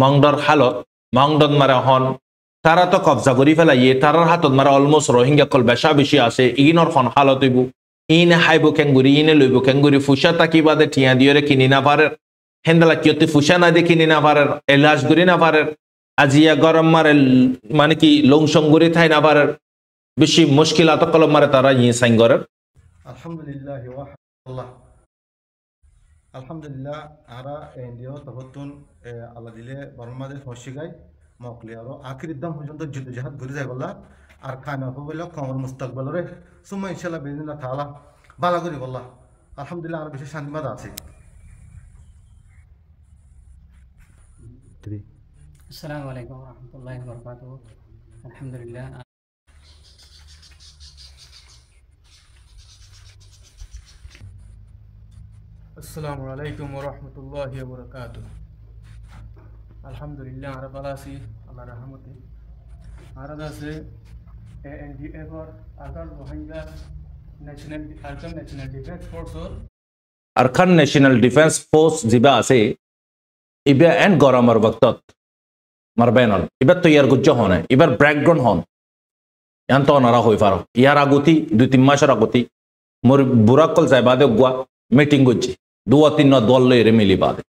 মংডর হালত মংডন মারে হন তারা তো কবজা করি ফেলাইয়ে তারার হাতত মারে অলমোস্ট রোহিঙ্গা কল বেশা বেশি আছে ইনর খন হালত হইব ইনে হাইব কেঙ্গুরি ইনে লইব কেঙ্গুরি ফুসা তাকি বাদে টিয়া দিয়ে কিনি না পারে হেন্দালা কিয়তি ফুসা না দিয়ে কিনি না পারে এলাস গুরি না পারে আজিয়া গরম মারে মানে কি লংসং গুরি থাই না পারে বেশি মুশকিলাত কলম মারে তারা ইয়ে সাইন করে আলহামদুলিল্লাহ ওয়াহদাল্লাহ আলহামদুলিল্লাহ আরা এন্ডিও তহতুন আল্লাহ দিলে বর্মাদের ফসিগাই মকলি আর আখির দাম পর্যন্ত যুদ্ধ জাহাদ ঘুরে যায় বললা আর খানা হইল কমর মুস্তাকবলরে সুম্মা ইনশাআল্লাহ বেদিনা তাআলা বালা করি বললা আলহামদুলিল্লাহ আর বেশি শান্তিবাদ আছে আসসালামু আলাইকুম ওয়া রাহমাতুল্লাহি ওয়া বারাকাতুহু আলহামদুলিল্লাহ আসসালামু আলাইকুম ওয়া রাহমাতুল্লাহি ওয়া বারাকাতুহু আলহামদুলিল্লাহ আমরা ভালো আছি আল্লাহর রহমতে আমরা আছে এনডিএফ আর Arakan Rohingya national defence force Arakan national defence force জিবা আছে ইবা এন্ড গরমর বক্তত মারবেনল এবার তৈয়ার গুজ্জ হন এবার ব্রেকডাউন হন ইয়ান তো অনারা হই পারো ইয়ার আগতি 2-3 মাসের আগতি মোর বুরাকল যায় বাদে গুয়া মিটিং গুজ্জি 2-3 দল লইরে মিলি বাদে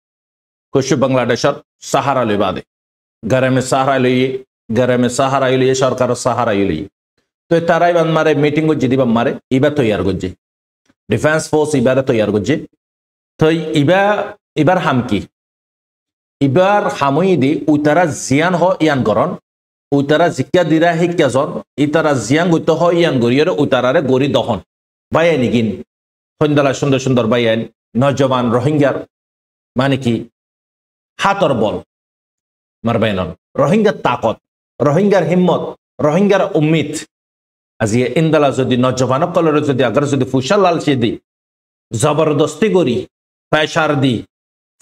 কুশু বাংলাদেশর সাহারা লই বাদে গরমে সাহারা লইয়ে সরকার সাহারা লইয়ে তো তারাই বান মারে মিটিং গুজ্জি দিবা মারে এবার তৈয়ার গুজ্জি ডিফেন্স ফোর্স এবারে তৈয়ার গুজ্জি তো এবার হামকি এবার হামই দি উতারা জিয়ান হ ইয়ান গরন উতারা জিকা দিরা শিক্ষাজন ইতারা জিয়ান গইত হ ইয়ান গরিয়র উতারারে গরি দহন বাইয়ানি কিন সন্ধ্যালা সুন্দর সুন্দর বাইয়ান নজওয়ান রোহিঙ্গার মানে কি হাতর বল মারবাইনন রোহিঙ্গার তাকত রোহিঙ্গার হিম্মত রোহিঙ্গার উম্মিদ আজি ইন্দালা যদি নজওয়ান কলরে যদি আগার যদি ফুসা লালচি দি জবরদস্তি করি প্রেসার দি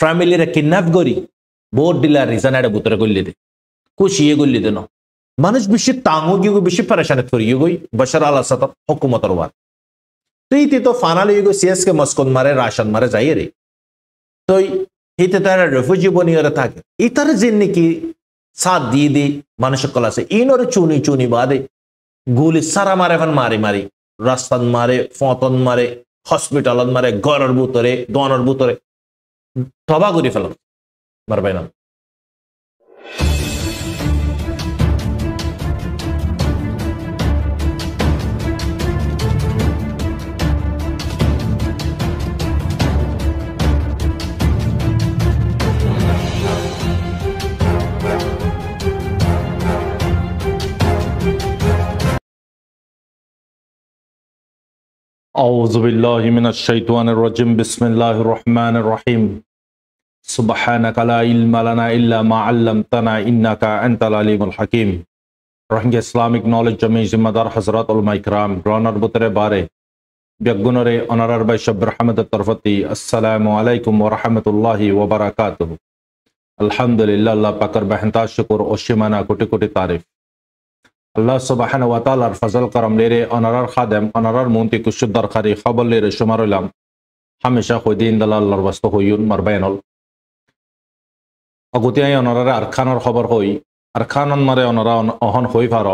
ফ্যামিলিরে কিডন্যাপ করি ভোট দিলা রিজানারে বুতরে গল্লি দে কুশিয়ে গল্লি দেন মানুষ বেশি তাঙ্গো গিয়ে বেশি পরেশানি করিয়ে গই বশর আল আসাদ হুকুমতর ওয়ার তুই তো ফানালি গো সিএসকে মস্কন মারে রাশন মারে যাই রে তো হিতে তারা রেফিউজি বনিয়রে থাকে ইতারে যে নাকি সাথ দিয়ে দি মানুষ কল আছে ইনরে চুনি বাদে গুলি সারা মারে এখন মারি রাস্তান মারে ফতন মারে হসপিটালত মারে ঘরের বুতরে দনের বুতরে তবা করে ফেলাম মারবে না أعوذ بالله من الشيطان الرجيم بسم الله الرحمن الرحيم سبحانك لا علم لنا إلا ما علمتنا إنك أنت العليم الحكيم রোহিঙ্গা ইসলামিক নলেজ জমি জিম্মাদার হজরত উলমা ইকরাম গ্রহণের বুতরে বারে বেগুনরে অনারার বাই শব্র আহমদের তরফতি আসসালামু আলাইকুম ওয়া রাহমাতুল্লাহি ওয়া বারাকাতুহু আলহামদুলিল্লাহ আল্লাহ পাকের বেহতা শুকর ও সীমানা কোটি কোটি তারিফ আল্লাহ সুবহানাহু ওয়া তাআলার ফজল করম লেরে অনারার খাদেম অনারার মুন্তি কুশুদ দরকারি খবর লেরে শুমারলাম হামেশা খুদিন দালাল্লাহর ওয়াস্ত হইউন মারবাইনল অগতিয়াই অনারারে আরখানর খবর হই আরখানন মারে অনারা অহন হই পার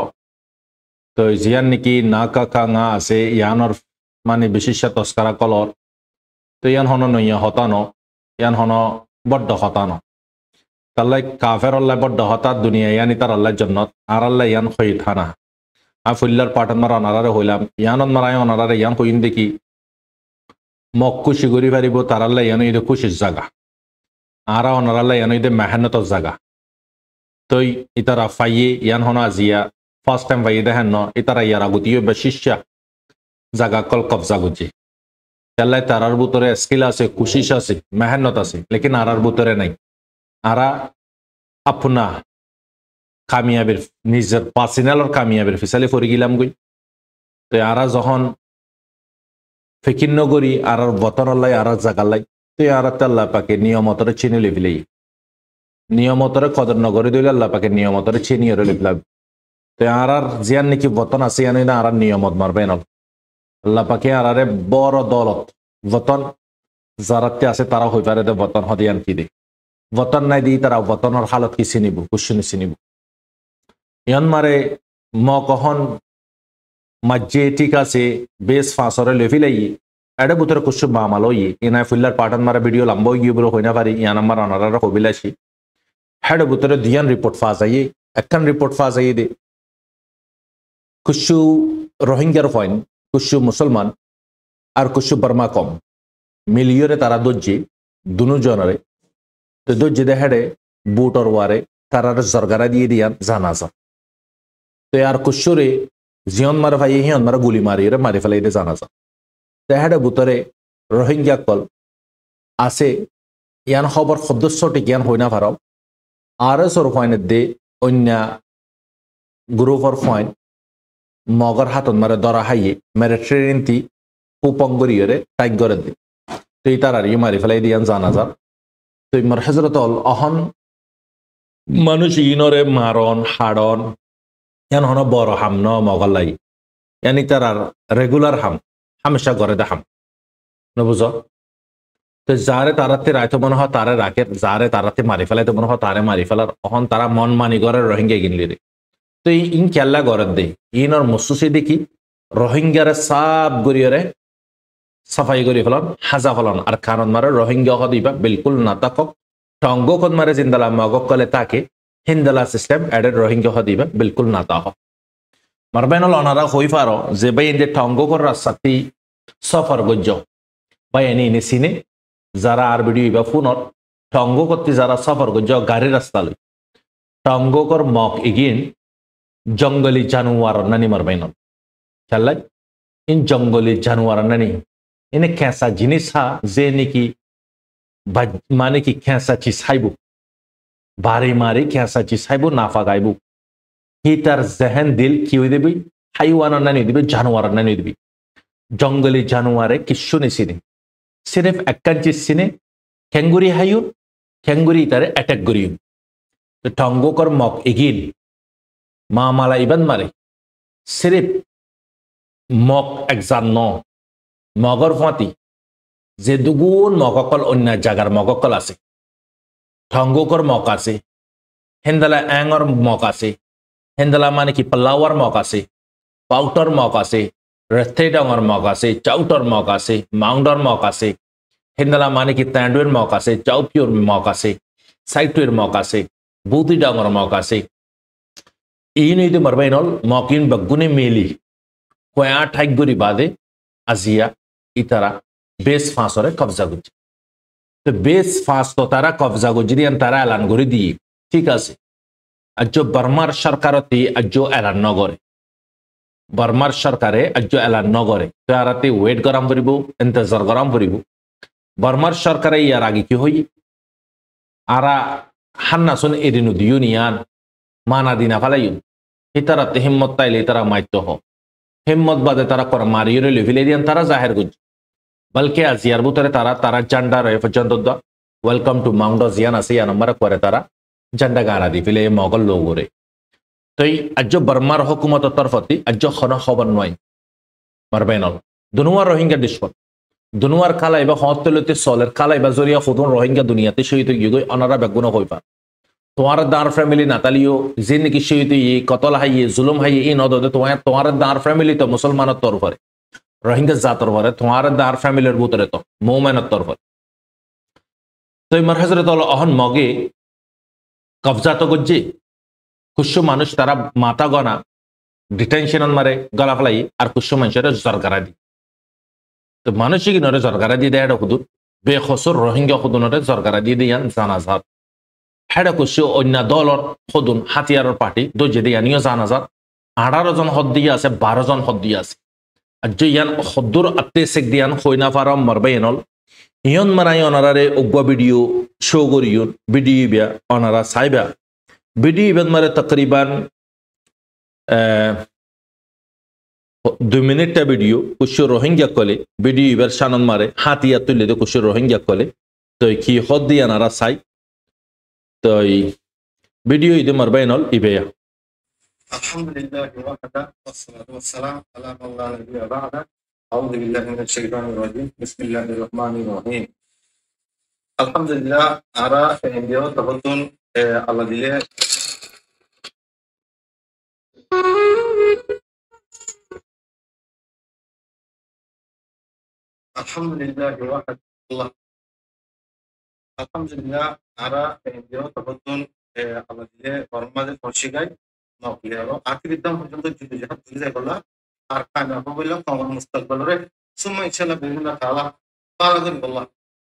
তো জিয়ান নাকি না কাকা না আছে ইয়ানর মানে বিশিষ্ট তস্কারা কলর তো ইয়ান হন নইয়া হতানো ইয়ান হন বড্ড হতানো তাল্লাই কাফের আল্লাহ বড্ড হতাত দুনিয়া ইয়ানি তার আল্লাহ জন্নত আর আল্লাহ ইয়ান হই থানা ফুল্লার পাটন মারা অনারারে হইলাম ইয়ানত মারায় অনারারে ইয়ান হইন দেখি মক খুশি করি পারিব তার আল্লাহ ইয়ান ইদে খুশির জায়গা আরা অনার আল্লাহ ইয়ান ইদে মেহনতর জায়গা তই ইতারা ফাইয়ে ইয়ান হন আজিয়া ফার্স্ট টাইম ফাইয়ে দেখেন ন ইতারা ইয়ার আগতীয় বেশিষ্যা জায়গা কল কবজা গুজি তাল্লাই তারার ভিতরে স্কিল আছে কুশিস আছে মেহনত আছে লেকিন আরার ভিতরে নাই আরা আপনা কামিয়াবির নিজের পার্সোনালর কামিয়াবির ফিসালে ফরি গিলাম গই তো আরা যখন ফিকির নগরী আর বতর আল্লাহ আর জাগাল্লাই তো আর আল্লাহ পাকে নিয়মতরে চিনি লিবিলেই নিয়মতরে কদর নগরী দিলে আল্লাহ পাকে নিয়মতরে চিনি লিবলাম তো আর জিয়ান নাকি বতন আছে জানি না আর নিয়মত মারবেন আল্লাহ পাকে আরারে বড় দলত বতন যারাতে আছে তারা হই পারে বতন হদিয়ান কি দে বতন নাই দি তারা বতনের হালত কি চিনিব কুশনি চিনিব ইয়ান মারে ম কহন মাজ্জে ঠিক আছে বেশ ফাঁসরে লেফিলাই এটা বুতরে কুশু মামালই ইনাই ফুল্লার পাঠান মারা ভিডিও লম্বা গিয়ে বলে হইনা পারি ইয়ান আমার অনারা কবিলাসি হেড বুতরে দিয়ান রিপোর্ট ফা যাইয়ে একখান রিপোর্ট ফা যাইয়ে দে কুশু রোহিঙ্গার ফয়েন কুশু মুসলমান আর কুশু বর্মা কম মিলিয়রে তারা দজ্জি দুনু জনরে তো দজ্জি দেখাড়ে বুটর ওয়ারে তারার জরগারা দিয়ে দিয়ান জানাজা তো আর কুশরে জিয়ন মারে ভাই হিয়ন মারা গুলি মারিয়ে মারি ফেলাই দে জানাজা দেখাড়ে বুতরে রোহিঙ্গা কল আছে ইয়ান খবর সদস্যটি জ্ঞান হই না ভারব আর সর ফয়েনের দে অন্য গ্রুপর ফয়েন মগর হাতন মারে দরা হাইয়ে মেরে ট্রেনটি পুপঙ্গরিয়রে টাইক করে দে তুই তার আর মারি ফেলাই দিয়ান জানাজা তুই মার হজরত অহন মানুষ ইনরে মারন হাড়ন ইয়ান হন বড় হাম ন মগলাই ইয়ানি তার আর রেগুলার হাম হামেশা করে দে হাম নবুঝ তো যারে তারাতে রাইতো মনে হয় তারে রাখে যারে তারাতে মারি ফেলাইতে মনে হয় তারে মারি ফেলার অহন তারা মন মানি করে রোহিঙ্গা কিনলি রে তো ইন কেল্লা গড়ের দে ইনর মসুসি দেখি রোহিঙ্গারে সাব গরিয়রে সাফাই করি ফেলন হাজা ফলন আর খানত মারে রোহিঙ্গা দিবা বিলকুল না তাকক টঙ্গ কত মারে জিন্দালা মগক কলে তাকে হিন্দালা সিস্টেম এডেড রোহিঙ্গা দিবা বিলকুল না তা মারবেনল অনারা হই পারো যে ভাই ইন্দে টঙ্গ কর রাস্তাটি সফর গজ্জ ভাই এনে এনে সিনে যারা আর ভিডিও বা ফোনত টঙ্গ করতে যারা সফর গজ্জ গাড়ি রাস্তা লই টঙ্গ কর মক ইগিন জঙ্গলি জানুয়ার নানি মারবেনল খেলাই ইন জঙ্গলি জানুয়ার নানি ইনে খেসা জিনিস হা যে নাকি মানে কি খেসা চিজ খাইবো বাড়ি মারি খেসা চিজ খাইবো নাফা গাইবো হি তার জেহেন দিল কি হয়ে দেবি হাইওয়ানের নানি দিবি জানুয়ার নানি দিবি জঙ্গলি জানুয়ারে কিচ্ছু নি চিনে সিরেফ একখান চিজ চিনে খেঙ্গুরি হাইয়ুন খেঙ্গুরি তারে অ্যাটাক করিউন তো টঙ্গকর মক এগিন মা মালা ইবান মারে সিরেফ মক একজান ন মগর ফাঁতি যে দুগুণ মগকল অন্য জায়গার মগকল আছে ঠঙ্গকর মক আছে হেন্দালা অ্যাংর মক আছে হেন্দালা মানে কি পাল্লাওয়ার মক আছে পাউটার মক আছে রেথেডাঙর মক আছে চাউটার মক আছে মাউন্ডার মক আছে হেন্দালা মানে কি তাঁডুয়ের মক আছে চাউপিওর মক আছে সাইটুয়ের মক আছে বুদি ডাঙর মক আছে ইন ইদে মারবাইনল মকিন বগুনে মেলি কয়া ঠাইক গরি বাদে আজিয়া ইতারা বেস ফাঁসরে কবজা গুজি তো বেস ফাঁস তো তারা কবজা গুজি দিয়ে তারা এলান করে দিয়ে ঠিক আছে আজ বর্মার সরকারতে আজ এলান নগরে বর্মার সরকারে আজ এলান নগরে তো আরাতে ওয়েট গরম করিব ইন্তজার গরম করিব বর্মার সরকারে ইয়ার আগে কি হই আরা হান্নাসুন এদিনু দিও নিয়ান মানা দিনা ফালাইন ইতারাতে হিম্মত তাইলে তারা মাইত্য হ হিম্মত বাদে তারা কর মারিয়ে লেভিলে দিয়ান তারা জাহের গুজ বলকে আজিয়ার বুতরে তারা তারা জান্ডা রয়ে পর্যন্ত ওয়েলকাম টু মাউন্ট জিয়ান আছে ইয়া নম্বর করে তারা জান্ডা গারা দি ফিলে মগল লোগরে তো আজ বর্মার হুকুমত তরফতি আজ খন খবর নয় মারবেনল দুনুয়ার রোহিঙ্গা ডিসপট দুনুয়ার কালাই বা হতলতে সলের কালাই বা জরিয়া ফুতুন রোহিঙ্গা দুনিয়াতে শহীদ গিয়ে অনারা বেগুন হইপা তোমার দাঁড় ফ্যামিলি নাতালিও যে নাকি শহীদ কতল হাইয়ে জুলুম হাইয়ে ই নদে তোমার দাঁড় ফ্যামিলি তো মুসলমানের তরফরে রোহিঙ্গা জাতর ভরে তোমার দাঁড় ফ্যামিলির ভিতরে তো মৌমেনের তরফরে তো ইমার হজরত অহন মগে কবজা তো গজ্জি কুশু মানুষ তারা মাথা গনা ডিটেনশন মারে গলা ফেলাই আর কুশু মানুষের জরগারা দি তো মানুষই নরে জরগারা দিয়ে দেয় হুদুর বেখসর রোহিঙ্গা হুদুনরে জরগারা দিয়ে দিয়ান জানাজাত হেডা কুশু অন্য দলর হুদুন হাতিয়ারের পার্টি দোজে দিয়া নিয়ে জানাজাত 18 জন হদ দিয়ে আছে 12 জন হদ দিয়ে আছে আজ ইয়ান হদ্দুর আত্তে সেক দিয়ান হইনা ফারাম মারবাইনল ইয়ন মারাই অনারারে উগ্র ভিডিও শো করিউন ভিডিও বিয়া অনারা সাইবা ভিডিও ইবেন মারে তকরিবান 2 মিনিটটা ভিডিও কুশু রোহিঙ্গা কলে ভিডিও ইবার শানন মারে হাতিয়া তুলে দে কুশু রোহিঙ্গা কলে তো কি হদ দিয়া নারা সাই তো ভিডিও ইদে মারবাইনল ইবেয়া আলহামদুলিল্লাহ ওয়াহদা والصلاه والسلام على من لا نبي بعده اعوذ بالله من الشيطان الرجيم بسم الله الرحمن الرحيم আলহামদুলিল্লাহ আরা এনজিও তখন আল্লাহ দিলে আলহামদুলিল্লাহ আল্লাহ আলহামদুলিল্লাহ আরা এনজিও তখন আল্লাহ দিলে বর্মাদের ফসিগাই নকলিয়ারো আখিরিদ্দাম পর্যন্ত জিহাদ করে যায় বলা আর কামিয়াব হইল কমর মুস্তাকবালরে সুম্মা ইনশাআল্লাহ বিল্লাহ তাআলা তাআলা বল্লাহ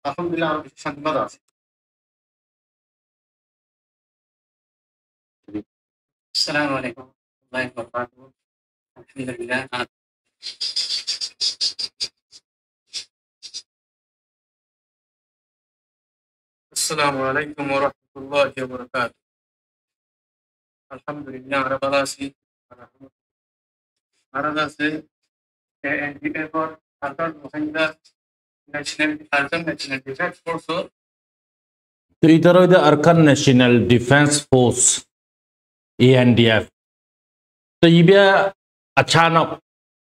আলহামদুলিল্লাহ আমি শান্তিবাদ আছি। السلام عليكم ورحمة الله وبركاته. الحمد لله. السلام عليكم ورحمة الله وبركاته. الحمد لله رب العالمين. Arada se NDA for Arkan Rohingya National Defense Force. তো ইতারা হইতে Arakan national defence Force ANDF তো ইবিয়া আচানক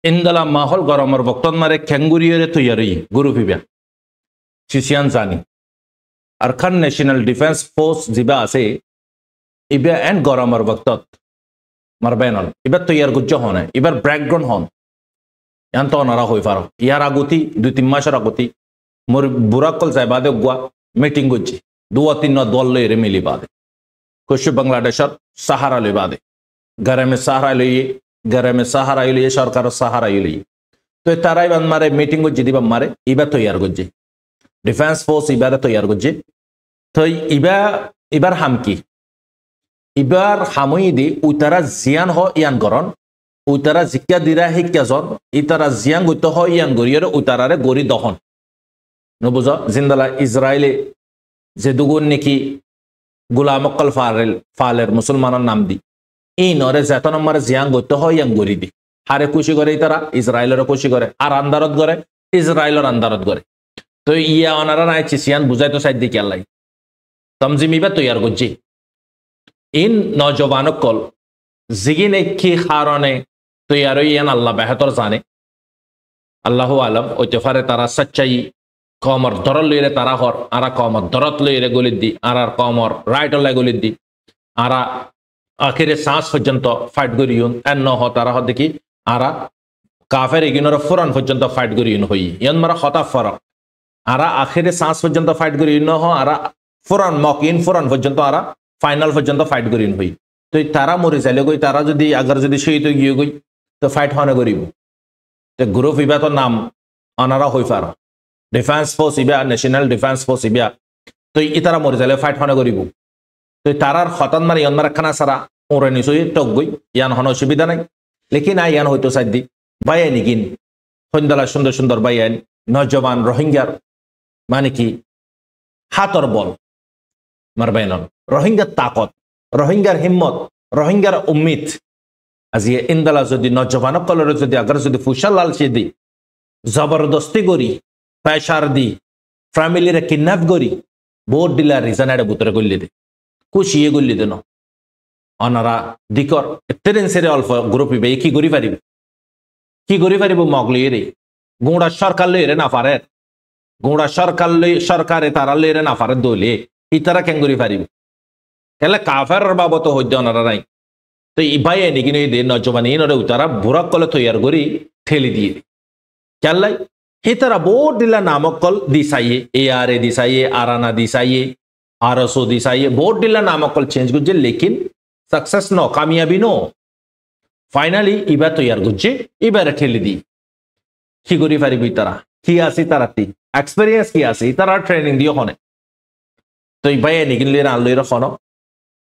ইন্দলা মাহল গরমর বক্তন মারে খেঙ্গুরিয়রে তৈয়ারি গুরু ফিবিয়া সিসিয়ান জানি আরকান ন্যাশনাল ডিফেন্স ফোর্স জিবা আছে ইবিয়া এন্ড গরমর বক্তত মারবেনল এবার তৈয়ার গুজ্জ হনে এবার ব্যাকগ্রাউন্ড হন ইয়ান তো নারা হই পারো ইয়ার আগতি 2-3 মাসের আগতি মোর বুরাকল যাইবাদে গুয়া মিটিং গুজ্জি 2-3 দল লইরে মিলি বাদে कुछ बांग्लादेशर सहारा ले बादे घर में सहारा लिए सरकार सहारा लिए तो ताराई बंद मारे मीटिंग को जिदी मारे इबा तो यार गुज्जे डिफेंस फोर्स इबार तो यार गुज्जे तो इबार हम की इबार हामुई दी उतरा जियान हो यान गरन उतरा जिक्या दिरा ही क्या जन इतरा जियान गुतो हो यान गोरियर उतरा रे गोरी दहन नो बुझा जिंदला इजराइली जेदुगुन नेकी गुलामक्कल फालेर मुसलमानर नाम दी इन और जेतन नंबर जियां गतो हो yang गरी दी हारे खुशी करे तारा इजराइलर खुशी करे আর আন্দারত করে ইসরায়েলের আন্দারত করে তো ইয়া অনারা নাই চিসিয়ান বুঝাই তো সাইড দি কেলাই তমজিমিবা তৈয়ার গজি ইন নওজওয়ানকল জিগিনে কি কারণে তৈয়ার ইয়ান আল্লাহ বেহতর জানে আল্লাহু আলম ওইতে তারা সচ্চাই কমর দরল লইরে তারা হর আরা কমর দরত লইরে গলিত দি আর কমর রাইট লাই গলিত দি আরা আখিরে শ্বাস পর্যন্ত ফাইট করিউন এন হ তারা হ দেখি আরা কাফের এগিনর ফুরান পর্যন্ত ফাইট করিউন হই ইয়ান মারা হতা ফরক আরা আখিরে শ্বাস পর্যন্ত ফাইট করিউন হ আরা ফুরান মক ইন ফুরান পর্যন্ত আরা ফাইনাল পর্যন্ত ফাইট করিউন হই তো তারা মরে যাইলে গই তারা যদি আগার যদি শহীদ গিয়ে গই তো ফাইট হনে করিব তো গ্রুপ ইবা তো নাম অনারা হই পারা ডিফেন্স ফোর্স ইবা ন্যাশনাল ডিফেন্স ফোর্স ইবা তো ইতারা মরে যাইলে ফাইট হনে করিব তো তারার হতান মারি ইয়ান মারা খানা সারা ওরে নিশ্চয়ই টক গই ইয়ান হন অসুবিধা নাই লেকিন আই ইয়ান হয়তো সাইড দি বাইয়ানি কিন সন্ধ্যালা সুন্দর সুন্দর বাইয়ানি নজওয়ান রোহিঙ্গার মানে কি হাতর বল মারবাইনল রোহিঙ্গার তাকত রোহিঙ্গার হিম্মত রোহিঙ্গার উম্মিদ আজি ইন্দালা যদি নজওয়ান কলরে যদি আগার যদি ফুশাল লালচি দি জবরদস্তি করি প্রেশার দি ফ্যামিলিরে কিডন্যাপ করি বোর্ড ডিলা রিজন এর ভিতরে গল্লি দে কুশিয়ে গল্লি দেন অনারা দিকর তেরেন সেরে অল্প গ্রুপ ইবে কি করি পারিব মগলি রে গুঁড়া সরকার লইরে না পারে গুঁড়া সরকারে তারা লইরে না পারে দলে ইতারা কেন করি পারিব কেলে কাফের বাবত হইতে অনারা নাই তো ইবাই এনে কিনে দে নজওয়ানি নরে উতারা বুড়া কলে তৈয়ার করি ঠেলি দিয়ে কেলাই হিতারা বোর্ড ডিলা নামকল দিসাইয়ে ARA দিসাইয়ে আরানা দিসাইয়ে RSO দিসাইয়ে বোর্ড ডিলা নামকল চেঞ্জ করছে লেকিন सक्सेस नो कामयाबी नो फाइनली इबा तैयार गुज्जे इबारे ठेली दी की करी पारिबो तारा की आसी ताराती एक्सपीरियंस की आसी तारा ट्रेनिंग दियो हने तो इबाय निगिनले ना लइर खनो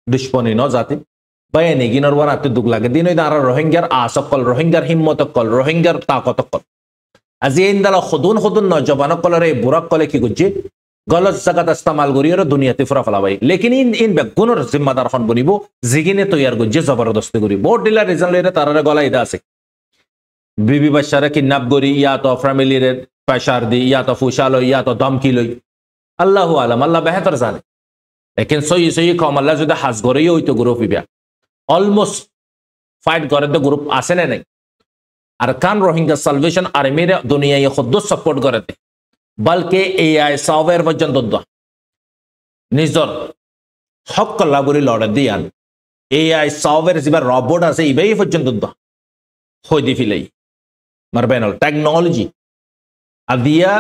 दुश्मनी न जाति बाय निगिनर वराते दुख लागे दिन दारा रोहिंग्यार आसकल रोहिंग्यार हिम्मतकल रोहिंग्यार ताकतकल আজি ইন্দালা খুদুন নজওয়ানকল রে বুরাক কলে কি গুজ্জে गलत जगत इस्तेमाल करिए दुनियाते फुरा फलाबाई लेकिन इन बेगुनर जिम्मेदार खन बनिब जिगिने तैयार गुज्जे जबरदस्ती करी बोर्ड डिला रिजन लइरे तारारे गला इदा আছে বিবি বাচ্চারা কিডন্যাপ করি ইয়া তো ফ্যামিলি রে প্রেসার দি ইয়া তো ফুশালো ইয়া তো ধমকি লই আল্লাহু আলাম আল্লাহ বেহতর জানে लेकिन সই কম আল্লাহ যদি হাজ করে হইতো গ্রুপ ইবা অলমোস্ট ফাইট করে তো গ্রুপ আসে না নাই আর কান রোহিঙ্গা সালভেশন আর্মি রে দুনিয়ায় খুদ সাপোর্ট করতে बल्कि AI सॉफ्टवेयर पर्यंत নিজর হক কল্লা বলি লড়ে দিয়ান AI সফটওয়্যার যিবা রবট আছে ইবাই পর্যন্ত হই দি ফিলাই মারবেনল টেকনোলজি আদিয়া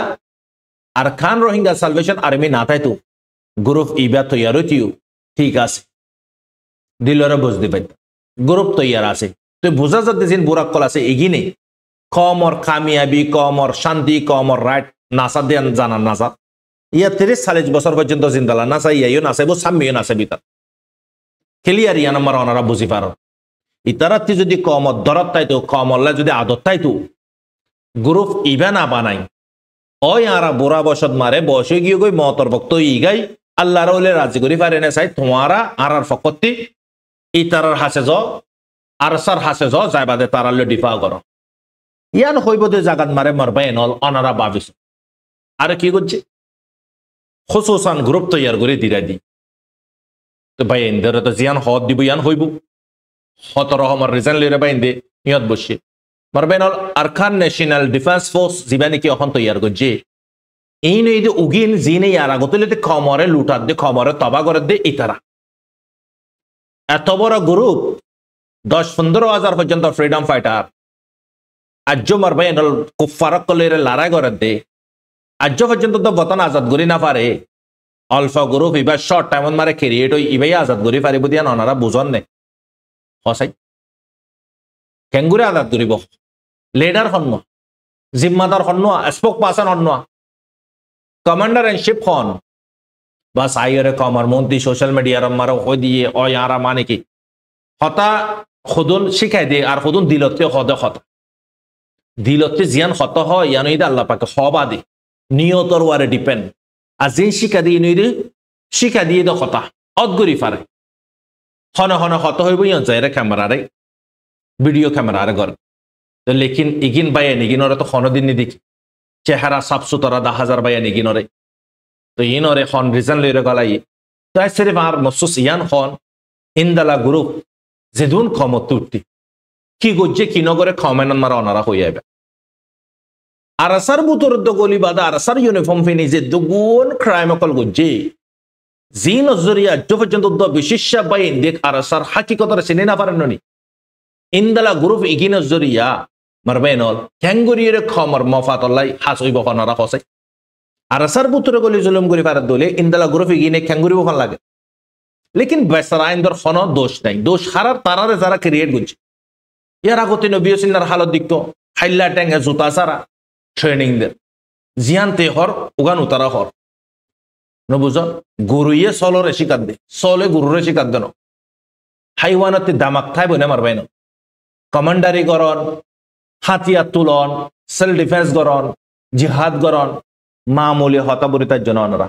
আর খান রোহিঙ্গা সালভেশন আর্মি না তাই তো গ্রুপ ইবা তৈয়ার হইতিও ঠিক আছে দিলরে বুঝতে পাইত গ্রুপ তৈয়ার আছে তুই বুঝা যাতে জিন বুড়া কল আছে এগিনে কমর কামিয়াবি কমর শান্তি কমর রাইট নাসা দেন জানান নাসা ইয়া 30-40 বছর পর্যন্ত জিন্দালা নাসা ইয়াইও নাসাইব সাম্মিও নাসাবি তার ক্লিয়ার ইয়ান আমার ওনারা বুঝি পারো ইতারাতি যদি কমর দরত তাইতো কমল্লা যদি আদত তাইতো গ্রুপ ইবা না বানাই ওই আরা বুড়া বসত মারে বসে গিয়ে গই মতর ভক্ত ইগাই আল্লাহর ওলে রাজি করি পারে না চাই তোমারা আরার ফকতি ইতারার হাসে য আরসার হাসে য যাইবাদে তারালে ডিফা করো ইয়ান হইব দে জাগাত মারে মারবাই নল অনারা ভাবিস আর কি করছে খুসুসান গ্রুপ তৈয়ার করে দিরা দি তো ভাই এনদের তো জিয়ান হদ দিব ইয়ান হইব হত রহমার রিজন লিরে বাইন দে ইয়ত বসে মারবাই নল আরকান ন্যাশনাল ডিফেন্স ফোর্স জিবানি কি এখন তৈয়ার করছে এই নই যে উগিন জিনে ইয়ার আগতলে খমরে লুটার দে খমরে তবা করে দে ইতারা এত বড় গ্রুপ 10-15 হাজার পর্যন্ত ফ্রিডম ফাইটার আজ মারবাই নল কুফারক কলের লড়াই করে দে আজ পর্যন্ত তো বতন আজাদ করি না পারে অল্প গ্রুপ এবার শর্ট টাইম মারে ক্রিয়েট হই ইবাই আজাদ করি পারিব দিয়া ওনারা বুঝন নে হসাই কেঙ্গুরে আজাদ করিব লিডার হন জিম্মাদার হন স্পোক পার্সন হন কমান্ডার ইন শিপ হন বাস আইরে কমার মন্ত্রী সোশ্যাল মিডিয়ার মারো হই দিয়ে অ ইয়ারা মানে কি হতা খুদুন শিখাই দিয়ে আর খুদুন দিলতে হদে হতা দিলতে জিয়ান হত হয় ইয়ানো ইদা আল্লাহ পাকে হবা দি নিয়তর ওয়ারে ডিপেন্ড আর যে শিক্ষা দিয়ে নইরে শিক্ষা দিয়ে দ হতা অদগরি পারে হনে হনে হত হইব ইয়ন যাইরে ক্যামেরারে ভিডিও ক্যামেরারে ঘর তো লেকিন ইগিন বাইয়া নিগিনরে তো হনদিন নি দেখি চেহারা সাফ সুতরা 10,000 বাইয়া নিগিনরে তো ইনরে হন রিজন লইরে গলাই তো সিরিফ আর মসুস ইয়ান হন ইন্দালা গ্রুপ যেদুন ক্ষমত উঠতি কি গজ্জে কি নগরে ক্ষমেনন মারা অনারা হয়ে যাবে আরাসার বুতর গলি বাদা আরাসার ইউনিফর্ম ফিনি যে দুগুণ ক্রাইম অকল গজ্জে জি নজরিয়া যে পর্যন্ত বিশিষ্য বাইন দেখ আরাসার হাকিকতরে চিনে না পারেন নি ইন্দালা গ্রুপ ইগি নজরিয়া মারবেনল ক্যাঙ্গুরিয়ের খমর মফাতল্লাই হাস হইব অনারা হসে আরাসার বুতর গলি জুলুম করি পারে দলে ইন্দালা গ্রুপ ইগিনে ক্যাঙ্গুরি বখন লাগে লেকিন বেসারা আইন্দর হন দোষ নাই দোষ হারার তারারে যারা ক্রিয়েট করছে ইয়ার আগতে নবী সিন্নার হালত দিক্ত হাইল্লা ট্যাঙ্গে জুতা সারা ট্রেনিং দের জিয়ানতে হর উগান উতারা হর নবুজ গুরুয়ে সলরে শিকার দে সলে গুরুরে শিকার দেন হাইওয়ানতে দামাক থাই বনে মারবাই না কমান্ডারি গরন হাতিয়ার তুলন সেলফ ডিফেন্স গরন জিহাদ গরন মামুলি হতাবরিতার জন্য অনরা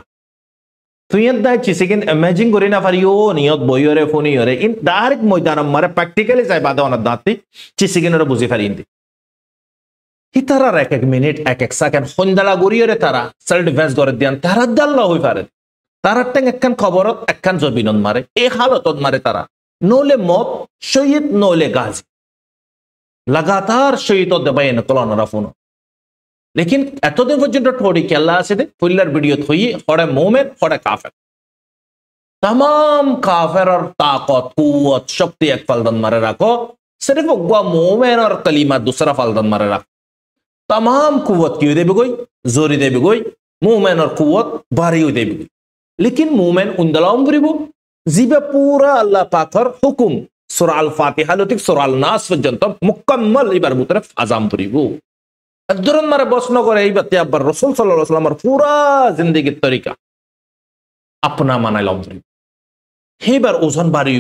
তুইয়ের দায় চিসিকিন ইমেজিং করি না পারিও নিয়ত বইয়রে ফোনিয়রে ইন ডাইরেক্ট ময়দান মারে প্র্যাকটিক্যালি যাই বাদে অনার দাঁতি চিসিকিনরে বুঝি পারি ইন্দি হিতারার এক এক মিনিট এক এক সেকেন্ড সন্ধ্যালা গড়িয়রে তারা সেলফ ডিফেন্স করে দিয়ান তারা দাল্লা হই পারে তারার টেং একখান খবরত একখান জবিনত মারে এই হালতত মারে তারা নলে মত শহীদ নলে গাজী লাগাতার শহীদ দেবাই এনে কলনারা ফোন লেকিন এতদিন পর্যন্ত ঠোড়ি কেল্লা আছে দে ফুল্লার ভিডিও থই হড়ে মোমেন হড়ে কাফের তাম কাফের আর তাকত কুয়ত শক্তি এক ফালদান মারে রাখো सिर्फ मोमेन और कलीमा दूसरा फालदन मारे रख तमाम कुव्वत क्यों दे गई जोरी दे गई मोमेन और कुव्वत भारी दे गई लेकिन मोमेन उन्दलाम करिबो जिबे पूरा अल्लाह पाकर हुकुम सूरा अल फातिहा लतिक सूरा अल नास पर्यंत मुकम्मल इबार मुतरफ आजाम करिबो अदरन मारे बसनो करे এই বাতে আবার রাসূল সাল্লাল্লাহু আলাইহি ওয়াসাল্লামের পুরা জিন্দেগির তরিকা আপনা মানাইলাম হেবার ওজন বাড়ি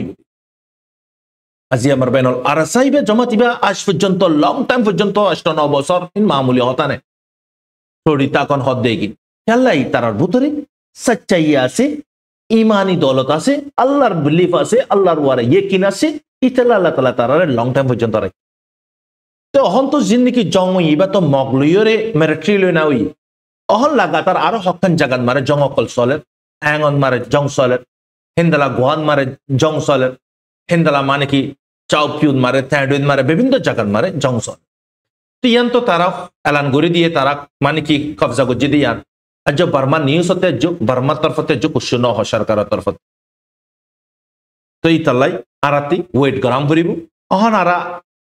আজি আমার বেনল আর সাইবে জমাতিবা আজ পর্যন্ত লং টাইম পর্যন্ত 8-9 বছর ইন মামুলি হতা নে থোড়ি তাকন হদ দেগি আল্লাহ তারার ভিতরে সচ্চাই আছে ইমানি দৌলত আছে আল্লাহর বিলিফ আছে আল্লাহর ওয়ারে ইয়াকিন আছে ইতালা আল্লাহ তাআলা তারার লং টাইম পর্যন্ত রাখে তো হন তো জিন্দেগি জমই বা তো মগলুয়রে মিলিটারি লই না হই অহল লাগাতার আরো হকন জাগান মারে জংকল সলের অ্যাঙ্গন মারে জং সলের হিন্দালা গোয়ান মারে জং সলের হিন্দালা মানে কি চাউপিউদ মারে থ্যাডুদ মারে বিভিন্ন জাগান মারে জং সল তিয়ান তো তারা এলান করে দিয়ে তারা মানে কি কবজা গজ্জি দিয়ান আজ বার্মা নিউজ হতে আজ বার্মার তরফতে আজ কুশ্চু ন সরকারের তরফত তো ই তাল্লাই আরাতি ওয়েট গরম করিব অহন আরা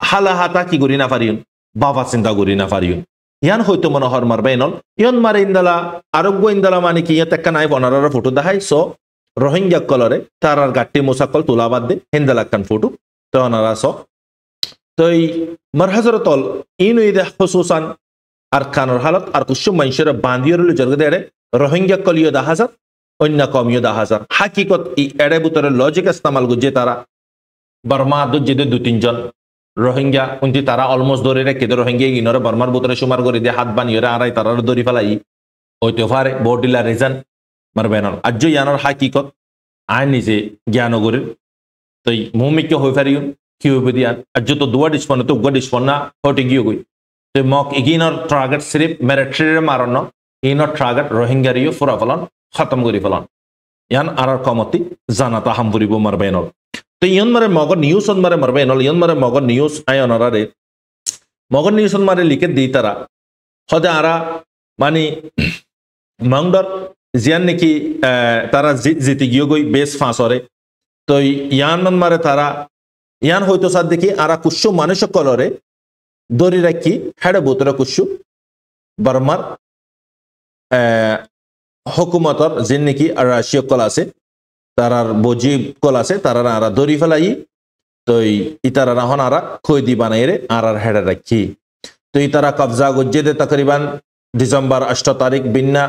হালা হাতা কি করি না পারিউন বাবা চিন্তা করি না পারিউন ইয়ান হয়তো মনে হর মারবে নল ইয়ন মারে ইন্দালা আরোগ্য ইন্দালা মানে কি ইয়াত একটা নাই বনারার ফটো দেখাই সো রোহিঙ্গা কলরে তার আর গাট্টি মোসাকল তোলা বাদ দে হিন্দালা কান ফটো তো অনারা স তো এই মারহাজর তল ইন ইদে খুসুসান আর খানোর হালত আর কুসুম মানুষের বান্ধিয়ে রইল জলগে দেড়ে রোহিঙ্গা কলিও 10,000 অন্য কমিও 10,000 হাকিকত ই এড়ে ভিতরে লজিক ইস্তেমাল গুজে তারা বার্মা দুজেদে 2-3 জন রোহিঙ্গা উন্তি তারা অলমোস্ট ধরে রেখে রোহিঙ্গা ইনরে বার্মার ভিতরে সুমার করে দিয়ে হাত বানিয়ে আড়াই তারা দড়ি ফেলাই হইতে পারে বডিলা রিজন মারবেন আজ ইয়ানোর হাকিকত আয় নিজে জ্ঞানগরের তো মুমিকে হয়ে ফারিউন কি হইবে দিয়ান আজ তো দুয়া ডিসপন তো উগা ডিসপন না হটে গিয়ে গই তো মক ইগিনর টার্গেট সিরিফ মিলিটারি মারন ইনর টার্গেট রোহিঙ্গারিও ফুরা ফলন খতম করি ফলন ইয়ান আর কমতি জানাতা হামবুরিব মারবেন তো ইয়ন মারে মগর নিউজ মারে মারবেন ইয়ন মারে মগর নিউজ আয়নারে মগর নিউজ মারে লিখে দিই তারা হদে আরা মানে মাউন্ডর জিয়ান নাকি তারা জিতে গিয়ে গই বেশ ফাঁসরে তো ইয়ান মারে তারা ইয়ান হয়তো সার দেখি আরা কুসু মানুষ কলরে দড়ি রাখি হেডে বোতরে কুসু বার্মার হুকুমতর যে নাকি রাশিয়া কল আছে তারার বজি কল আছে তারা আরা দড়ি ফেলাই তো ইতারা হন আরা খৈদি বানাই রে আর হেডে রাখি তো ইতারা কবজা গজ্জে দে তকরিবান ডিসেম্বর 8 তারিখ বিন্না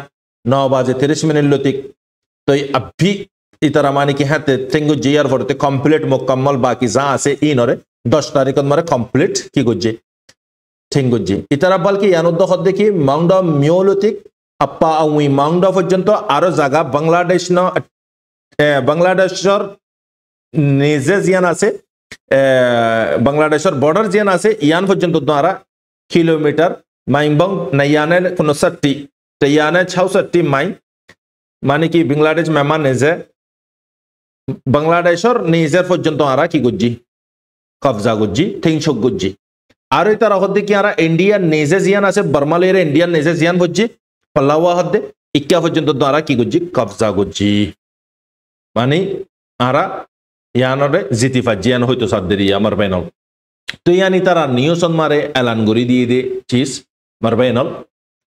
9:30 লতিক তো अभी ইতারা মানে কি হাতে তেঙ্গু জিয়ার ভরতে কমপ্লিট মুকম্মল বাকি যা আছে ইনরে 10 তারিখত মারে কমপ্লিট কি গজ্জে ঠেঙ্গুজি ইতারা বলকি ইয়ানুদ্দ হদ দেখি মাউন্ডা মিওলতিক আপা উই মাউন্ডা পর্যন্ত আরো জায়গা বাংলাদেশ ন বাংলাদেশের নিজে জিয়ান আছে বাংলাদেশের বর্ডার জিয়ান আছে ইয়ান পর্যন্ত দ্বারা কিলোমিটার মাইবং নাইয়ানে 59 তৈয়ানে 66 মাইল মানে কি বাংলাদেশ মেমান নিজে বাংলাদেশের নিজের পর্যন্ত আরা কি গুজি কবজা গুজি থিংছক গুজি আর তারা হদ্দে কি আরা ইন্ডিয়ান নিজে জিয়ান আছে বার্মালের ইন্ডিয়ান নিজে জিয়ান বুঝি পল্লাওয়া হদ্দে ইক্কা পর্যন্ত দ্বারা কি গুজি কবজা গুজি মানে আরা ইয়ানরে জিতি ফাজিয়ান হয়তো সাদ্দেরি আমার বেনল তো ইয়ানি তারা নিউসন মারে এলান গরি দিয়ে দে চিজ মারবেনল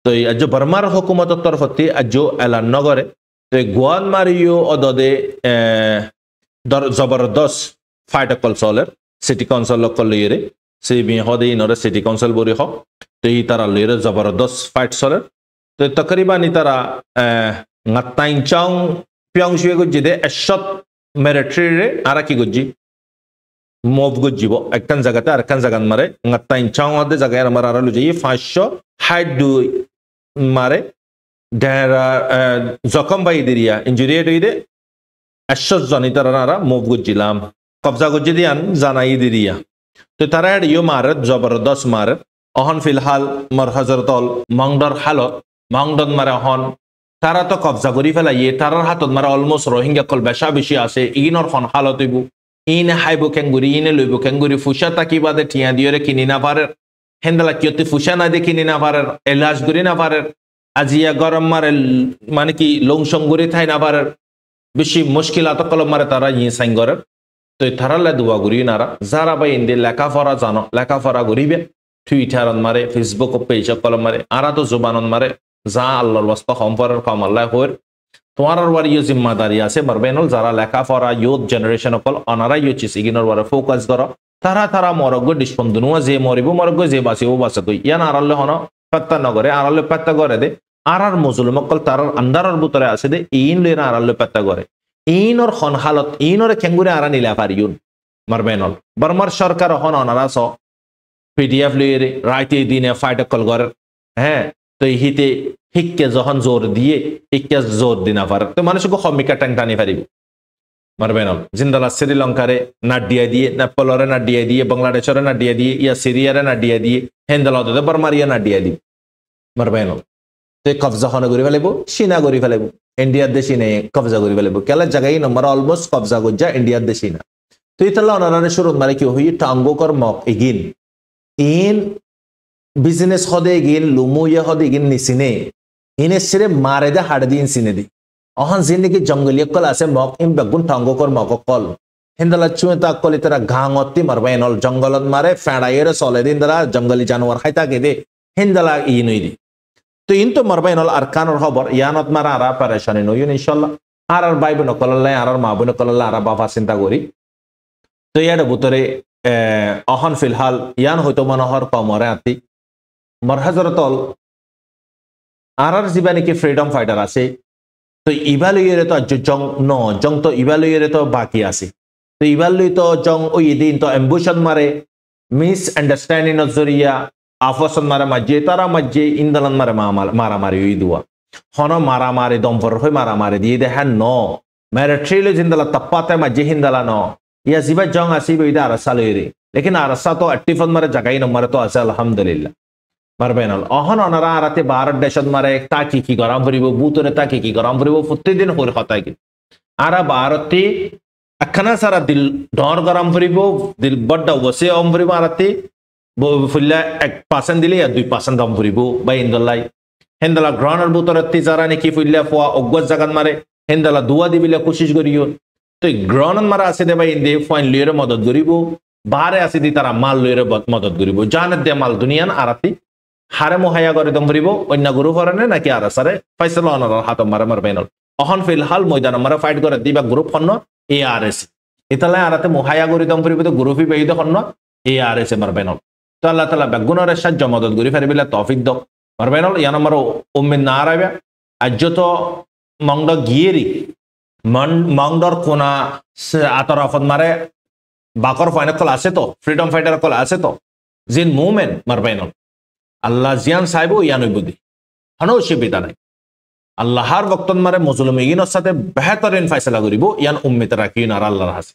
তো আজ বার্মার হুকুমতের তরফতে আজ এলান নগরে তো গোয়ান মারিও অদদে জবরদস্ত ফাইট কল চলের সিটি কাউন্সিল লইরে সেই বি হদে ইনরে সিটি কাউন্সিল বরি হ তো ই তারা লইরে জবরদস্ত ফাইট চলের তো তকরিবান ই তারা ngatain chang pyang shwe go jide ashot military re ara ki goji move go jibo ekkan jagate arekkan jagan mare ngatain chang ode jagay amar ara lu jeye 500 hide du mare dera zokom bai diria injury ide ashot jani tarara move go jilam qabza go jidian janai diria to tara yo mare jabardast mare ohon filhal mar hazratol mangdar halot mangdon mare hon তারা তো কবজা করি ফেলাই তারার হাতত মারা almost Rohingya call বেশা বেশি আছে ইনর খন হালত হইব ইনে হাইব কেঙ্গুরি ইনে লইব কেঙ্গুরি ফুসা তাকি বাদে টিয়া দিয়ে কিনি না পারে হেন্দালা কিয়তে ফুসা না দিয়ে কিনি না পারে এলাজ করি না পারে আজিয়া গরম মারে মানে কি লংসং করি থাই না পারে বেশি মুশকিলাত কলম মারে তারা ইয়ে সাইন করে তো তারালে দোয়া করি নারা যারা ভাই ইন্দে লেখাপড়া জানো লেখাপড়া করিবে টুইটারন মারে ফেসবুক পেজ কলম মারে আরা তো জবানন মারে যা আল্লাহর ওয়াস্তা কমফারের কম আল্লাহ হর তোমার ওয়ার ইউ জিম্মাদারি আছে মারবেনল যারা লেখাপড়া ইউথ জেনারেশন অকল অনারা ইউ চিস ইগিনর ওয়ারে ফোকাস করো তারা মরগ ডিসপন্দনুয়া যে মরিব মরগ যে বাঁচিব বাঁচা কই ইয়ান আড়ালে হন পাত্তা নগরে আড়ালে পাত্তা করে দে আর মুসলিম অকল তার আন্দারের ভিতরে আছে দে ইন লেনা আড়ালে পাত্তা করে ইনর খন হালত ইনরে খেঙ্গুরে আড়া নিলা পারিউন মারবেনল বার্মার সরকার হন অনারা স পিডিএফ লইরে রাইতে দিনে ফাইট কল করে হ্যাঁ তো হিতে হিককে যখন জোর দিয়ে হিককে জোর দিনা পারে তো মানুষকে হমিকা টাং টানি পারিব মারবেন জিন্দালা শ্রীলঙ্কারে নাডিয়া দিয়ে নেপালরে নাডিয়া দিয়ে বাংলাদেশরে নাডিয়া দিয়ে ইয়া সিরিয়ারে নাডিয়া দিয়ে হেন্দালা বার্মারিয়া নাডিয়া দিব মারবেন তো কবজা হনে করে ফেলাইব চীনা করে ফেলাইব ইন্ডিয়ার দেশি নেই কবজা করে ফেলাইব কেলা জায়গায় নম্বর অলমোস্ট কবজা করজা ইন্ডিয়ার দেশি না তো ইতাল্লা অনারারে শুরু মারে কি হই টাঙ্গোকর মক এগিন ইন বিজনেস হদে গিন লুমুয়া হদে গিন নিচিনে ইনে সিরে মারে দে হাড় দিন সিনে দি অহন জিন্দিগি জঙ্গলীয় কল আছে মক ইম বেগুন ঠঙ্গকর মক কল হিন্দলা চুয়ে তা কলি তারা ঘাঙতি মারবাইনল জঙ্গলত মারে ফেড়াইয়ের চলে দিন দ্বারা জঙ্গলি জানোয়ার খাইতা কে দে হিন্দলা ই নই দি তো ইন তো মারবাইনল আর কানর খবর ইয়ানত মারা আরা পারেশানি নইন ইনশাল্লাহ আর ভাই বোন কল্লাই আর মা বোন কল্লাই আর বাবা চিন্তা করি তো ইয়ার ভিতরে অহন ফিলহাল ইয়ান হয়তো মনোহর কমরে আতি মরহাজরতল আর যা নাকি ফ্রিডম ফাইটার আছে তো ইভালুয়ের তো জং ন জং তো ইভালুয়ের তো বাকি আছে তো ইভালুই তো জং ওই দিন তো এম্বুশন মারে মিস আন্ডারস্ট্যান্ডিং জরিয়া আফসন মারে মাঝে তারা মাঝে ইন্দলান মারে মারামারি ওই দুয়া হন মারামারি দমফর হয়ে মারামারি দিয়ে দেখেন ন মেরে ট্রেলো জিন্দলা তপ্পাতে মাঝে হিন্দলা ন ইয়া জিবা জং আসি বইদা আরসা লইরে লেকিন আরসা তো আট্টিফন মারে জাগাই নম্বরে তো আছে আলহামদুলিল্লাহ মারবেনল অহন অনারা আরাতে ভারত দেশত মারে তা কি গরম ফুরিব বুতরে তা কি গরম ফুরিব প্রতিদিন হরে কথাই কি আরা ভারতে আখানা সারা দিল ডর গরম ফুরিব দিল বড় ওসে অম ফুরিব আরাতে ফুল্লা 1% দিলে 2% দম ফুরিব বা ইন্দলাই হেন্দলা গ্রহণের বুতরে যারা নাকি ফুল্লা ফোয়া অগজ জাগান মারে হেন্দলা দুয়া দিবিলে কোশিশ করিও তো গ্রহণ মারা আছে দে বা ইন্দে ফাইন লিয়ের মদত করিব বাহারে আছে দি তারা মাল লিয়ের মদত করিব জানের দে মাল দুনিয়ান আরাতে হারে মুহাইয়া করে দম ফুরিব অন্য গুরু ফরনে নাকি আরাসারে ফয়সালা অনার হাত মারে মারবেনল অহন ফিলহাল ময়দান মারা ফাইট করে দিবা গ্রুপ হন্ন এআরএস ইতালে আরাতে মুহাইয়া করে দম ফুরিব তো গ্রুপই বেইদ হন্ন এআরএস মারবেনল তো আল্লাহ তাআলা বেগুনের সাহায্য মদত করি ফেরবিলা তৌফিক দাও মারবেনল ইয়ান আমার উম্মিদ না আরাবে আজ তো মংড গিয়েরি মংডর কোনা আতরাফত মারে বাকর ফাইনাল কল আছে তো ফ্রিডম ফাইটার কল আছে তো জিন মুভমেন্ট মারবেনল আল্লাহ জিয়ান সাহেব ইয়ানই বুদ্ধি হনো অসুবিধা নাই আল্লাহর বক্তন মারে মুসলিমিনের সাথে বেহতরিন ফয়সালা করিব ইয়ান উম্মত রাখিন আর আল্লাহর হাসে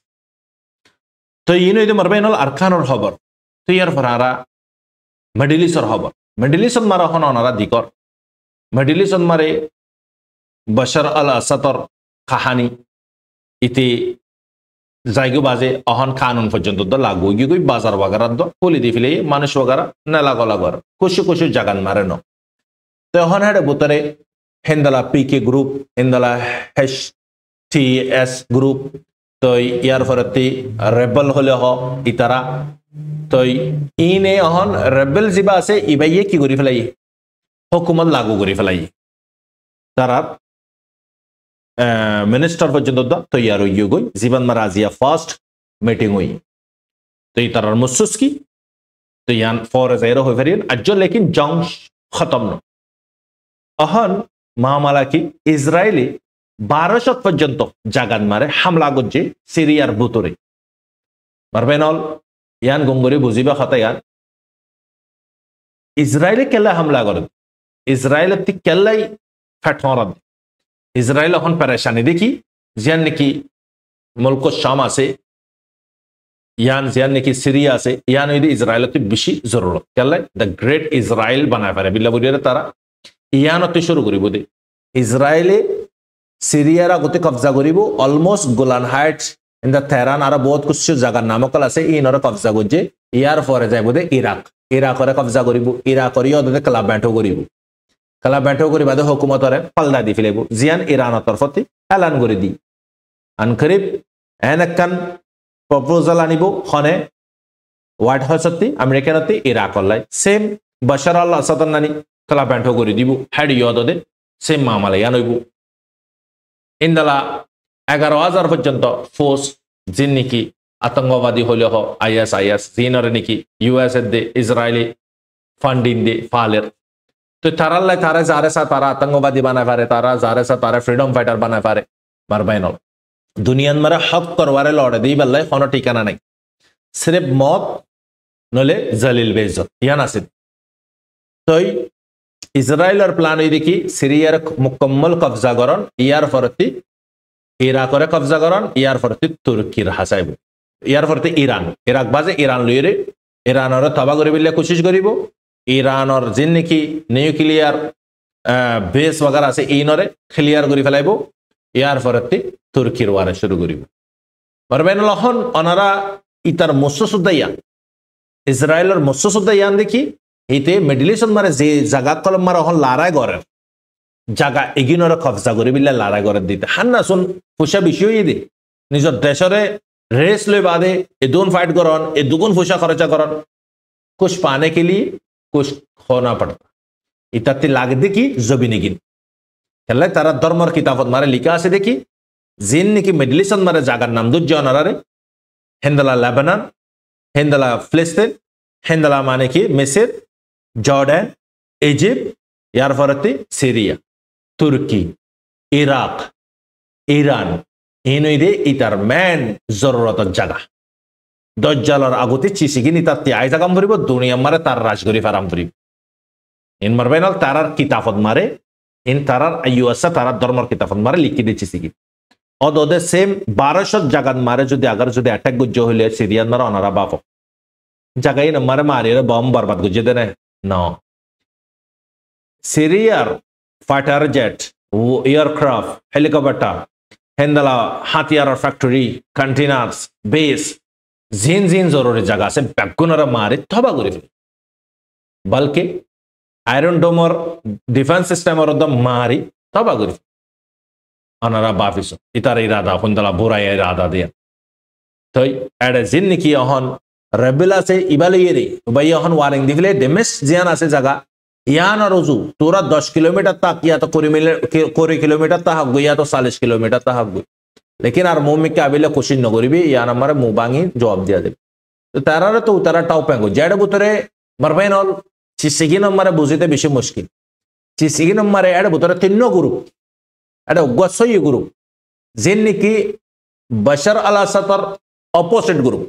তো ইনো ইদে মারবেনল আরকানর খবর তো ইয়ার ফরারা মিডল খবর মিডল ইস্ট মারা হন ওনারা দিকর মিডল ইস্ট মারে বশর আল আসাদর কাহানি ইতি জায়গা বাজে অহন কানুন পর্যন্ত তো লাগু গিয়ে বাজার বাগার পলি দি ফেলে মানুষ বাগারা নেলা গলাগর কুশু কুশু জাগান মারে ন তো এখন হেডে বুতরে হেন্দলা পিকে গ্রুপ হেন্দলা HTS গ্রুপ তো ইয়ার ফরতি রেবেল হলে হ ইতারা তো ইনে অহন রেবেল জিবা আছে ইবাইয়ে কি করি ফেলাই হুকুমত লাগু করি ফেলাই তারা মিনিস্টার পর্যন্ত তৈয়ার হয়ে গই জীবন মারাজিয়া ফার্স্ট মিটিং হই তো এই তার মুসুস কি তো ইয়ান ফর জায়রা হয়ে ফেরিন আজ লেকিন জং খতম ন অহন মহামালা কি ইসরায়েলি 1200 পর্যন্ত জাগান মারে হামলা গজ্জে সিরিয়ার বুতরে মারবেনল ইয়ান গঙ্গরি বুঝিবা কথা ইয়ান ইসরায়েলি কেলা হামলা করে ইসরায়েল তি কেলাই ফেটমরাদ ইসরায়েল এখন পেরেশানি দেখি জিয়ান নাকি মুলক শাম আছে ইয়ান জিয়ান নাকি সিরিয়া আছে ইয়ান হইলে ইসরায়েলতে বেশি জরুরত কেলাই দ্য গ্রেট ইসরায়েল বানায় পারে বিল্লা বুঝিয়ে তারা ইয়ানতে শুরু করিব দে ইসরায়েলে সিরিয়ার আগতে কবজা করিব almost Golan Heights in the Tehran আর বহুত কিছু জায়গার নামকল আছে ইনরে কবজা করছে ইয়ার পরে যাইব দে ইরাকরে কবজা করিব ইরাকরিও ওদের ক্লাব ব্যান্টো করিব কালা ব্যাটো করি বাদে হুকুমতরে পাল্টা দি ফেলেব জিয়ান ইরানের তরফতে এলান করে দি আনকরিব এনেকান প্রপোজাল আনিব হনে হোয়াইট হাউসতে আমেরিকানতে ইরাকলাই সেম বশর আল আসাদ নানি কালা ব্যাটো করে দিব হেড ইয়দে সেম মামলা ইয়ানইব ইন্দালা 11,000 পর্যন্ত ফোর্স জিন নাকি আতঙ্কবাদী হলে হ IS জিনরে নাকি US দে ইসরায়েলি ফান্ডিং দে ফালের তো তারাল্লাই তারা যারে সা তারা আতঙ্কবাদী বানায় পারে তারা যারে সা তারা ফ্রিডম ফাইটার বানায় পারে মারবাইনল দুনিয়ান মারা হক করবারে লড়ে দিই বেল্লাই কোনো ঠিকানা নাই সিরেফ মত নলে জলিল বেজত ইয়ান আছে তো ইসরায়েলের প্ল্যান এই দেখি সিরিয়ার মুকম্মল কবজা করন ইয়ার ফরতি ইরাকরে কবজা করন ইয়ার ফরতি তুর্কির হাসাইব ইয়ার ফরতি ইরাক বাজে ইরান লইরে ইরানরে তবা করে বিলে কোশিশ করিব ইরানর জিন নাকি নিউক্লিয়ার বেস वगैरह আছে ইনরে ক্লিয়ার করে ফেলাইব ইয়ার ফরতি তুর্কির ওয়ারে শুরু করিব পারবেন লহন অনারা ইতার মুসসুদাইয়া ইসরায়েলের মুসসুদাইয়ান দেখি এইতে মিডল ইস্ট মারে যে জায়গা কলম মারা হন লারায় গরে জাগা এগিনরে কবজা করে বিলে লড়াই করে দিতে হান্না শুন ফুসা বেশি হয়ে দি নিজের দেশরে রেস লই বাদে এ দুন ফাইট করন এ দুগুণ ফুসা খরচা করন कुछ पाने के लिए कुछ खोना पड़ता इतनी लागत की जमीनी गिन খেলে তারা ধর্মর কিতাবত মারে লিখা আছে দেখি জিন নাকি মিডল ইস্ট মারে জাগার নাম দুজ জনারে হেন্দালা লেবানন হেন্দালা ফিলিস্তিন হেন্দালা মানে কি মিসর জর্ডান ইজিপ্ট ইয়ার পরতে সিরিয়া তুর্কি ইরাক ইরান ইনইদে ইতার মেন জরুরত জায়গা দজ্জালর আগতে চিচিগিনি তার ত্যায় জাগাম ভরিব দুনিয়া মারে তার রাজগরি ফারাম ভরিব ইন মারবেনাল তারার কিতাবত মারে ইন তারার আইওয়াসা তারার ধর্মর কিতাবত মারে লিখি দিচ্ছি সিগি অদে সেম 1200 জাগাত মারে যদি আগার যদি অ্যাটাক গুজ্জ হইলে সিরিয়ান মারা অনারা বাপ জাগাই না মারে মারিয়ে বম বরবাদ গুজ্জে দেনে না সিরিয়ার ফাইটার জেট এয়ারক্রাফট হেলিকপ্টার হেন্দালা হাতিয়ার ফ্যাক্টরি কন্টেনার্স বেস জিন জিন জরুরি জায়গা আছে ব্যাগুনারা মারে থবা করে বলকে আয়রন ডোমর ডিফেন্স সিস্টেমর মারি থবা করে অনারা বাফিস ইতার ইরাদা হুন্দলা বুরাই ইরাদা দিয়ে তো এডে জিন নাকি অহন রেবেল আছে ইবালিয়েরি ভাই অহন ওয়ারিং দিলে ডেমেজ জিয়ান আছে জায়গা ইয়ান রোজু তোরা 10 কিলোমিটার তাক ইয়া তো 20 কিলোমিটার তা হাগু ইয়া তো 40 কিলোমিটার তা হাগু लेकिन आर मुंह में क्या बिले कोशिश न करी भी यार हमारे मुंह बांगी जवाब दिया दे तो तारा टाउ पेंगो जेड बुतरे मरबेन ऑल चिसिगिन हमारे बुझीते बेশি मुश्किल चिसिगिन हमारे एड बुतरे तीनों ग्रुप एड गसई ग्रुप जिन की बशर अल असदर অপোজিট গ্রুপ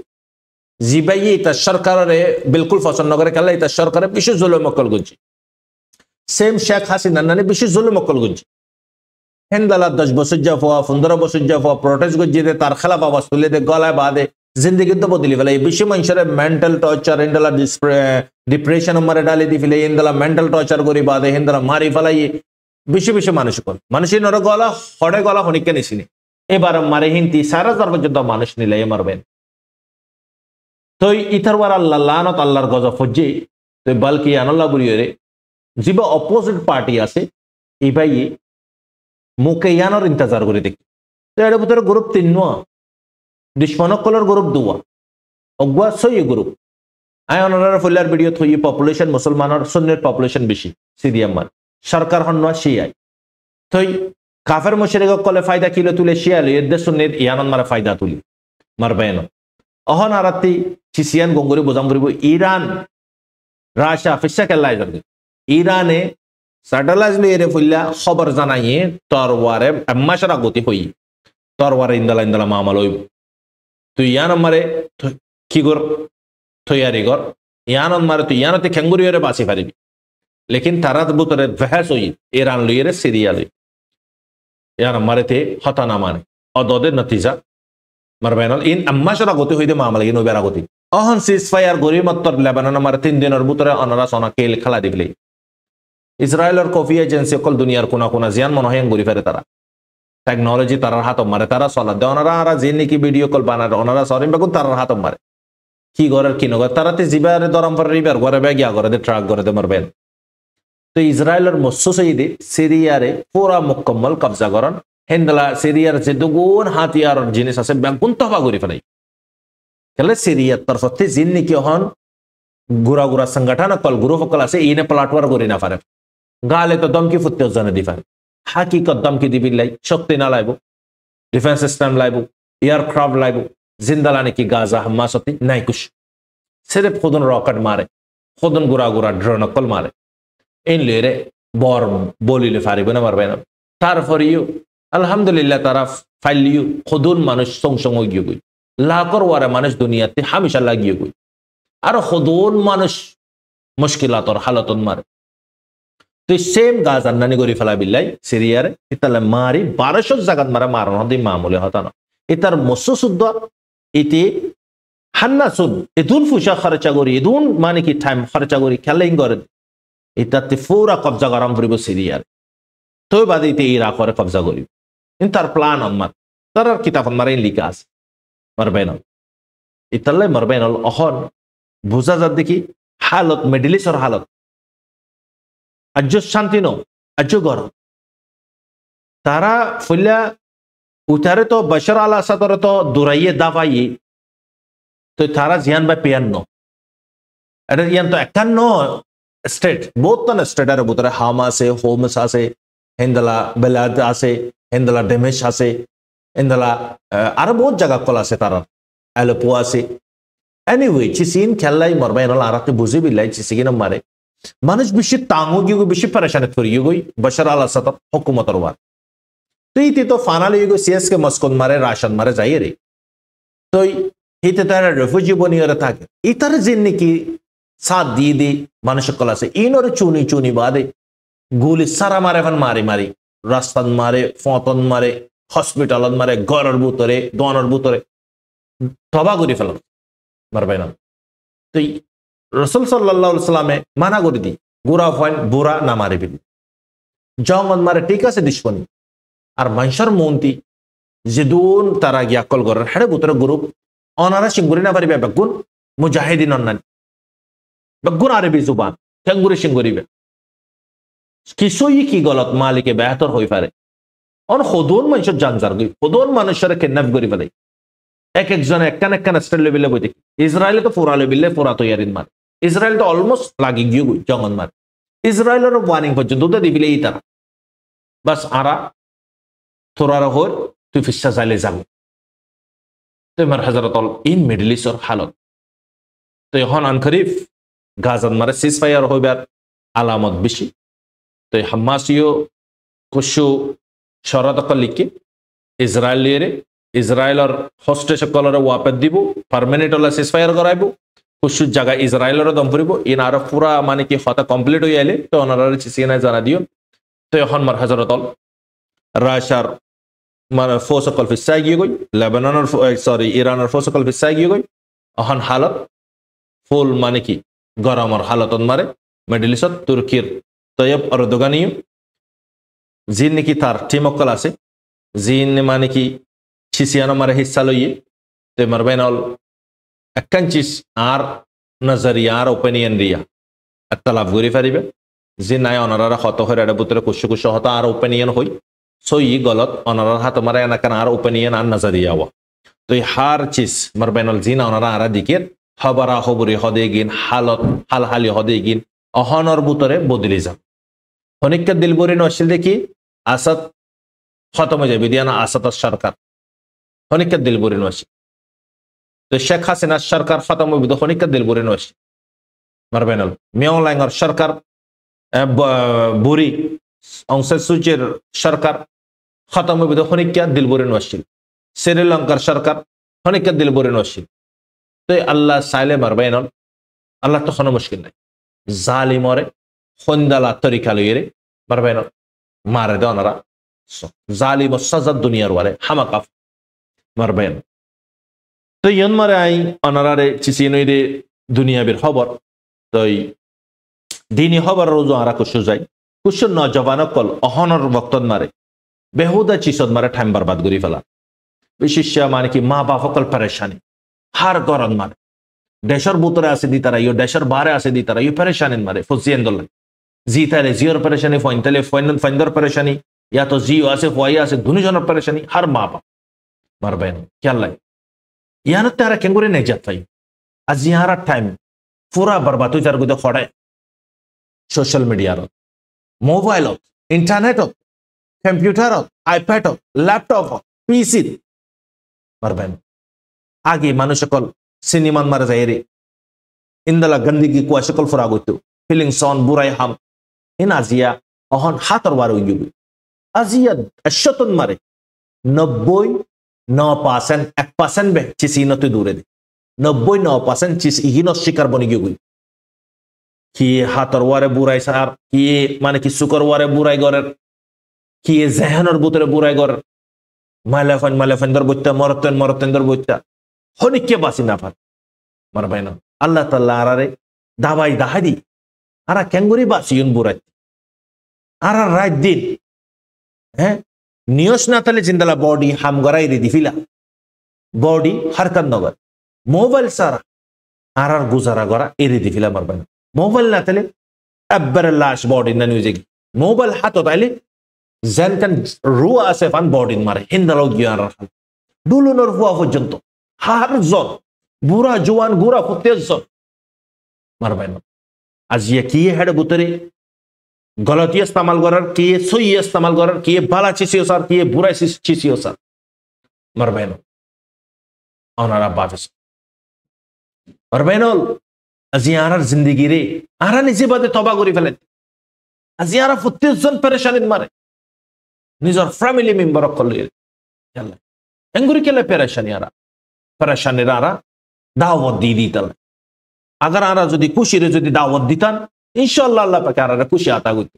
জিবাই এটা সরকারে বিলকুল পছন্দ করে কেলা এটা সরকারে বেশি জুলুম মকল গুজি সেম শেখ হাসিনা নানি বেশি জুলুম মকল গুজি হেন্দালা 10 বছর যাওয়া 15 বছর যাওয়া প্রোটেস্ট গজিতে তার খেলাফ আওয়াজ তুলে দে গলায় বাদে জিন্দগি তো বদলি ফেলে বেশি মানুষের মেন্টাল টর্চার হেন্দালা ডিপ্রেশন মারে ডালি দি ফেলে হেন্দালা মেন্টাল টর্চার করি বাদে হেন্দালা মারি ফেলাই বেশি বেশি মানুষ কোন মানুষের নর গলা হড়ে গলা হনিকে নিছিনি এবার মারে হিন্তি সারা পর্যন্ত মানুষ নিলে মারবেন তো ইথার ওয়ার আল্লাহ লানত আল্লাহর গজব ফজ্জি তো বালকি আনাল্লাহ বুড়িয়ে যিবা অপোজিট পার্টি আছে এই ভাই মুখে ইয়ানোর ইন্তজার করে দেখি তো এর ভিতরে গ্রুপ 3 নোয়া দুশ্মনকলর গ্রুপ 2 অগবা সই গ্রুপ আই অনারার ফুলার ভিডিও থই পপুলেশন মুসলমানের সুন্নির পপুলেশন বেশি সিরিয়া মান সরকার হন্না শিয়াই থই কাফের মুশরিক কলে ফায়দা কিলো তুলে শিয়ালে এদের সুন্নির ইয়ানন মারা ফায়দা তুলি মারবেন অহন আরাতি চিসিয়ান গঙ্গুরি বোজাম করিব ইরান রাশিয়া ফিসা কেলাই যাবে ইরানে স্যাটেলাইট লিয়ে ফুল্লা খবর জানাইয়ে তরওয়ারে মাশরা গতি হই তরওয়ারে ইন্দালা মামলা হইব তুই ইয়ান মারে কি কর তৈয়ারি কর ইয়ান মারে তুই ইয়ানতে খেঙ্গুরিয়রে বাঁচি পারিবি লেকিন তারাত বুতরে বহস হই ইরান লিয়ে সিরিয়া লই ইয়ান মারেতে হতা না মানে অদদের নতিজা মারবেনাল ইন মাশরা গতি হইতে মামলা ইন বেরা গতি অহন সিজফায়ার গরি মাত্র লেবানন মারে 3 দিনের বুতরে অনারা সোনা কেল খেলা দিবলে ইসরায়েলের কফি এজেন্সি অকল দুনিয়ার কোনা কোনা জিয়ান মনে হয় ঘুরি ফেরে তারা টেকনোলজি তারার হাত মারে তারা চলা দেয় ওনারা আর যে নাকি ভিডিও কল বানার ওনারা সরিম বেগুন তারার হাত মারে কি ঘরের কি নগর তারাতে জিবারে দরম পর রিবার ঘরে ব্যাগিয়া করে দে ট্রাক করে দে মারবেন তো ইসরায়েলের মসুসইদে সিরিয়ারে পুরা মুকম্মল কবজা করেন হেন্দালা সিরিয়ার যে দুগুণ হাতিয়ার জিনিস আছে বেগুন তফা ঘুরি ফেলাই খেলে সিরিয়ার তরফতে জিন নাকি হন গুড়া গুড়া সংগঠন কল গ্রুপ কল আছে ইনে প্লাটওয়ার করি না পারে গালে তো দমকি ফুটতে জানে দি পারে হাকিকত দমকি দিবি লাই শক্তি না লাইব ডিফেন্স সিস্টেম লাইব এয়ারক্রাফট লাইব জিন্দালা নাকি গাজা হামাস হতে নাই কুছ সির্ফ খুদন রকেট মারে খুদন গুড়া গুড়া ড্রোন কল মারে ইন লেরে বর বলিলে পারিব না মারবে না তারপরেও আলহামদুলিল্লাহ তারা ফাইলিও খুদন মানুষ সং গিয়ে গই লাখর ওয়ারে মানুষ দুনিয়াতে হামেশা লাগিয়ে গই আর খুদন মানুষ মুশকিলাতর হালতন মারে তো সেম গাছ আন্নানি করি ফেলা বিল্লাই সিরিয়ারে ইতালে মারি 1200 জায়গাত মারা মারণ হতে মামুলি হতা না এটার মস্য শুদ্ধ এতে হান্না শুদ্ধ এদুন ফুসা খরচা করি এদুন মানে কি টাইম খরচা করি খেলেই করে এটাতে পুরা কবজা গরম করিব সিরিয়ার তো বাদে এতে ইরাকরে কবজা করিব কিন্তু তার প্ল্যান আমার তার কিতাব মারে লিখা আছে মারবেন ইতালে মারবেন অহন বুঝা যাত দেখি হালত মিডল ইস্টর হালত আজ শান্তি নো আজ গরম তারা ফুল্লা উঠারে তো বশর আল আসাদর তো দৌড়াইয়ে দাবাইয়ে তো তারা জিয়ান বা পিয়ান্ন এটা ইয়ান তো একান্ন স্টেট বহুত স্টেট আর ভিতরে হাম আছে হোমস আছে হেন্দলা বেলাদ আছে হেন্দলা ডেমেশ আছে হেন্দলা আরো বহুত জায়গা কল আছে তারা আলোপো আছে এনিওয়ে চিসিন খেলাই মরবাই নল আরাতে বুঝি বিলাই চিসিন মারে মানুষ বেশি তাঙ্গো গিয়ে বেশি পরেশানি করি গই বশর আল আসাদ হুকুমতর ওয়ার তো ইতি তো ফাইনালি গো সিএস কে মস্কোন মারে রাশন মারে যাই রে তো হিতে তারা রেফিউজি বনিয়রে থাকে ইতার জিন্নি কি সাথ দিয়ে দি মানুষ কল আছে ইনরে চুনি চুনি বাদে গুলি সারা মারে এখন মারি মারি রাস্তান মারে ফতন মারে হসপিটালত মারে ঘরের ভিতরে দনের ভিতরে তবা করে ফেল মারবে না তো রসুল সাল্লাল্লাহু আলাইহি সাল্লামে মানা করে দি গুড়া ফাইন বুড়া না মারি ফেলি জঙ্গল মারে ঠিক আছে দিশপনি আর মানুষের মন্ত্রী যেদুন তারা গিয়া কল করার হেড়ে ভিতরে গ্রুপ অনারা সিঙ্গুরি না পারিবে বেগুন মুজাহিদিন অন্যান্য বেগুন আরবি জুবান কেঙ্গুরি সিঙ্গুরিবে কিছুই কি গলত মালিকে বেহতর হয়ে পারে অন সদন মানুষের জানজার গই সদন মানুষের কিডন্যাপ করি ফেলে এক একজন একখান একখান স্টেট লেভেলে বই দেখি ইসরায়েলে তো পুরা লেভেলে পুরা তৈয়ারিন মার ইসরায়েল তো অলমোস্ট লাগি গিয়ে গই জঙ্গল মার ইসরায়েলের ওয়ার্নিং পর্যন্ত তো দিবিলে এই তারা বাস আরা তোরার হর তুই ফিসা চাইলে যাব তোমার হাজারতল ইন মিডল ইস্টর হালত তো এখন আনখরিফ গাজান মারে সিজ ফায়ার হইবার আলামত বেশি তো হামাসিও কুশু শরত লিখে ইসরায়েলিয়ে ইসরায়েলর হোস্টেস কলরে ওয়াপেদ দিব পার্মানেন্ট হলে সিজ ফায়ার করাইব কুশু জায়গা ইসরায়েলেরও দম ফুরিব ইন আরো পুরা মানে কি হতা কমপ্লিট হয়ে আইলে তো ওনারা চিসিনায় জানা দিও তো এখন মার হাজারতল রাশার মানে ফোসকল ফিসাই গিয়ে গই লেবাননের সরি ইরানের ফোসকল ফিসাই গিয়ে গই এখন হালত ফুল মানে কি গরমর হালতন মারে মিডল ইস্টত তুর্কির তৈয়ব অরদোগানিও জিন নাকি তার টিমকল আছে জিন মানে কি ছিসিয়ানো মারে হিস্সা লইয়ে তে মারবেনল একখান চিজ আর নজরিয়া আর ওপিনিয়ন দিয়া একটা লাভ করি পারিবে যে নাই অনারা হত হয়ে এটা ভিতরে কুশু কুশু হত আর ওপিনিয়ন হই সো ই গলত অনারার হাত মারে এনাকান আর ওপিনিয়ন আর নজরিয়া হওয়া তো এই হার চিজ মারবেনল জিন অনারা আর দিকের হবারা হবরি হদে গিন হালত হালহালি হদে গিন অহনর ভিতরে বদলি যান অনেকটা দিলবরি নছিল দেখি আসাদ খতম হয়ে যাবে দিয়ানা আসাদ সরকার অনেকটা দিলবরি নছিল তো শেখ হাসিনার সরকার খতম হইব অনেকটা দিলবরি নছিল মারবেনল মিয়াও লাইঙ্গর সরকার বুড়ি অংশ সূচের সরকার খতম হইব অনেকটা দিলবরি নছিল শ্রীলঙ্কার সরকার অনেকটা দিলবরি নছিল তো আল্লাহ চাইলে মারবেনল আল্লাহ তো কোনো মুশকিল নাই জালিমরে খন্দালা তরিকা লইয়ে মারবেন মারে দে ওনারা জালিম সাজাদ দুনিয়ার ওয়ারে হামাকাফ মারবেন তো ইয়ন মারে আই ওনারারে চিচিনইরে দুনিয়াবির খবর তো দিনী খবর রোজ আরা কুশু যাই কুশু নজবান কল অহনর বক্তন মারে বেহুদা চিসদ মারে টাইম বরবাদ করি ফেলা বিশেষ মানে কি মা বাপ সকল পরেশানি হার গরম মারে দেশের ভিতরে আছে দি তারা ইয়ে দেশের বারে আছে দি তারা ইয়ে পরেশানি মারে ফসিয়েন দল জি তাইলে জিওর পরেশানি ফইন তাইলে ফাইন্দর পরেশানি ইয়া তো জিও আছে ফয়াই আছে দুজনের পরেশানি হার মা বাপ মারবেন খেয়াল লাগে ইয়ার তারা কেঙ্গুরে নেজাত পাই আজ ইয়ার টাইম পুরা বরবাদ হয়ে যার গুদে খড়ায় সোশ্যাল মিডিয়ার মোবাইলত ইন্টারনেটত কম্পিউটারত আইপ্যাডত ল্যাপটপত পিসিত মারবেন আগে মানুষ সকল সিনেমান মারা যায় রে ইন্দলা গন্দিগি কুয়া সকল ফুরা গইতো ফিলিং সন বুরাই হাম ইন আজিয়া অহন হাতর বার হই গই আজিয়া এশতন মারে 99% 1% বে চিসিনতে দূরে দে 99% চিস ইহিন শিকার বনি গই কি হাতর ওয়ারে বুরাই সার কি মানে কি সুকর ওয়ারে বুরাই গরের কি জেহানর ভিতরে বুরাই গর মালাফান দর বইতা মরতেন দর বইতা হনিকে বাসি না পার মারবাইন আল্লাহ তাআলা আরারে দাবাই দাহাদি আরা কেঙ্গুরি বাসিউন বুরাই আরা রাত দিন হ্যাঁ নিয়স না তালে জিন্দালা বডি হাম গরাই রে দিফিলা বডি হারকাত নগর মোবাইল সারা আরার গুজারা গরা এরে দিফিলা মারবাইন মোবাইল না তালে আব্বার লাশ বডি না নিউজে মোবাইল হাত তাইলে যেন কেন রু আছে ফান বডিন মারে হিন্দালো গিয়ার ডুলুনোর হুয়া পর্যন্ত হার জন বুড়া জোয়ান গুড়া ফুতেজ জন মারবেন आज ये किए हेड बुतरे गलती इस्तेमाल कर किए सही इस्तेमाल कर किए बाला चीज़ सर किए बुरा चीज़ सर मर बहनों औनारा बाफिस मर बहनों आज यार जिंदगी रे आरा निजी बातें तौबा करी फैले आज यार फुत्ते जन परेशानी मारे निज़र फैमिली मेंबर को ले चल एंगुरी के लिए परेशानी आरा दावत दी तल अगर आरा যদি খুশিরে যদি দাওয়াত দিতান ইনশাআল্লাহ আল্লাহ পাকে আরা খুশি আতা কইতো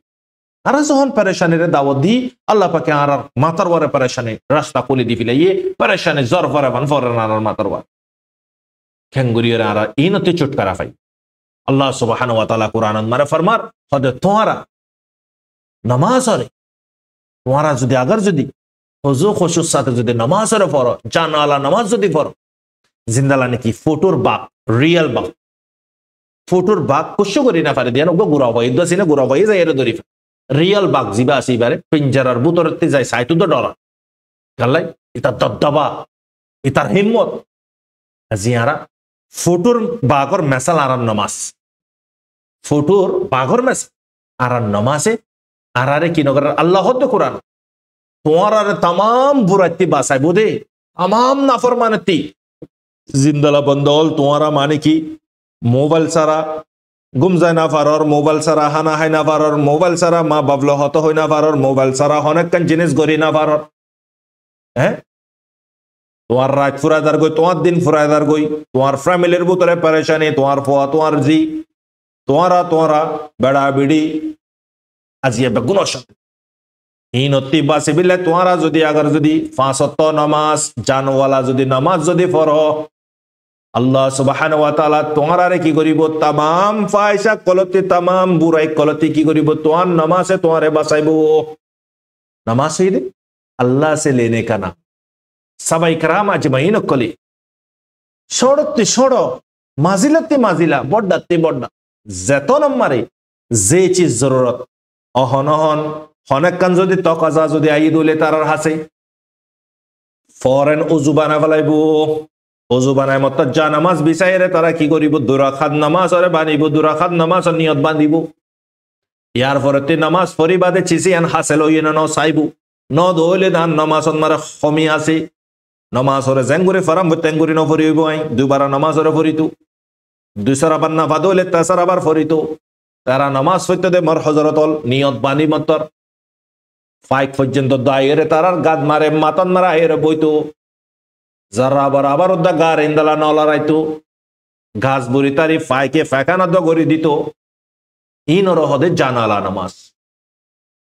আরা যখন পেরেশানিরে দাওয়াত দি আল্লাহ পাকে আরা মাতার ওরে পেরেশানি রাস্তা খুলে দি ফিলাইয়ে পেরেশানি জর ফরে বান ফরে আরার মাতার ওয়া খেঙ্গুরিরে আরা ইনতে চুটকারা পাই আল্লাহ সুবহানাহু ওয়া তাআলা কুরআনত মারে ফরমার খদে তোরা নামাজ আরে তোরা যদি আগর যদি হুজু খুশুর সাথে যদি নামাজ আরে পড়ো জানালা নামাজ যদি পড়ো জিন্দালা নাকি ফটোর বাপ রিয়েল বাপ ফটোর বাঘ কষ্ট করি না পারে দিয়ে গুড়া ভাই দোষী না গুড়া ভাই যাই ধরি রিয়েল বাঘ যিবা আছে এবারে পিঞ্জারার ভিতরতে যায় সাইতো তো ডরা গাল্লাই এটা দবদবা এটার হিম্মত জিয়ারা ফটোর বাঘর মেসাল আর নামাজ ফটোর বাঘর মেস আর নামাজে আরে কি নগর আল্লাহ তো কোরআন তোমার আর तमाम বুরাতি বাসায় বোধে तमाम নাফরমানতি জিন্দালা বন্দল তোমারা মানে কি मोबाइल सारा गुम जाए ना फारर मोबाइल सारा हाना है ना फारर मोबाइल सारा माँ बाबलो हतो हो ना फारर मोबाइल सारा होने कन जिनिस गरी ना फारर हैं तुम्हार रात फुरादार गई तुम्हार दिन फुरादार गई तुम्हार फैमिलीर बुतरे परेशानी तुम्हार फुआ तुम्हार जी तुम्हारा बड़ा बिड़ी आज ये बेगुनश इन अति बासे बिले तुम्हारा जदी अगर जदी 5 वक्त नमाज जानवाला जदी नमाज जदी फरो अल्लाह सुब्हानाहु वा ताआला तुम्हारा की करिब तमाम फाहिशा कलती तमाम बुराई कलती की करिब तुम्हार नमाज तुम्हारे बसाइबो नमाज से अल्लाह से लेने का नाम सबाई कराम अजमाइन कली छोड़ते छोड़ो माजिलते माजिला बड्डाते बड्डा जेतन मारे जे चीज जरूरत अहन अहन हनेकान जदि तकाजा जदि आई दोले तारार हासे फौरन उजु बाना फलाइबो ওযু বানায় মত যা নামাজ বিচাইরে তারা কি করিব দুরাখাত নামাজ আরে বানিব দুরাখাত নামাজ নিয়ত বাঁধিব ইয়ার পরেতে নামাজ পরিবাদে চিসি আন হাসিল হইনা ন সাইবু ন দইলে দান নামাজ মারা খমি আছে নামাজ ওরে জেঙ্গুরে ফরাম তেঙ্গুরি ন ফরিব আই দুবার নামাজ ওরে ফরিতু দুইসারা বান্না ফাদলে তাসারা বার ফরিতু তারা নামাজ পড়তে দে মর হযরতল নিয়ত বানি মতর ফাইক পর্যন্ত দায়েরে তারার গাদ মারে মাতন মারা এর বইতো जरा बराबर उद्दा गार इंदला नौला रायतो घास बुरी तारी फायके फैकाना दो गोरी दितो इन और होदे जानाला नमाज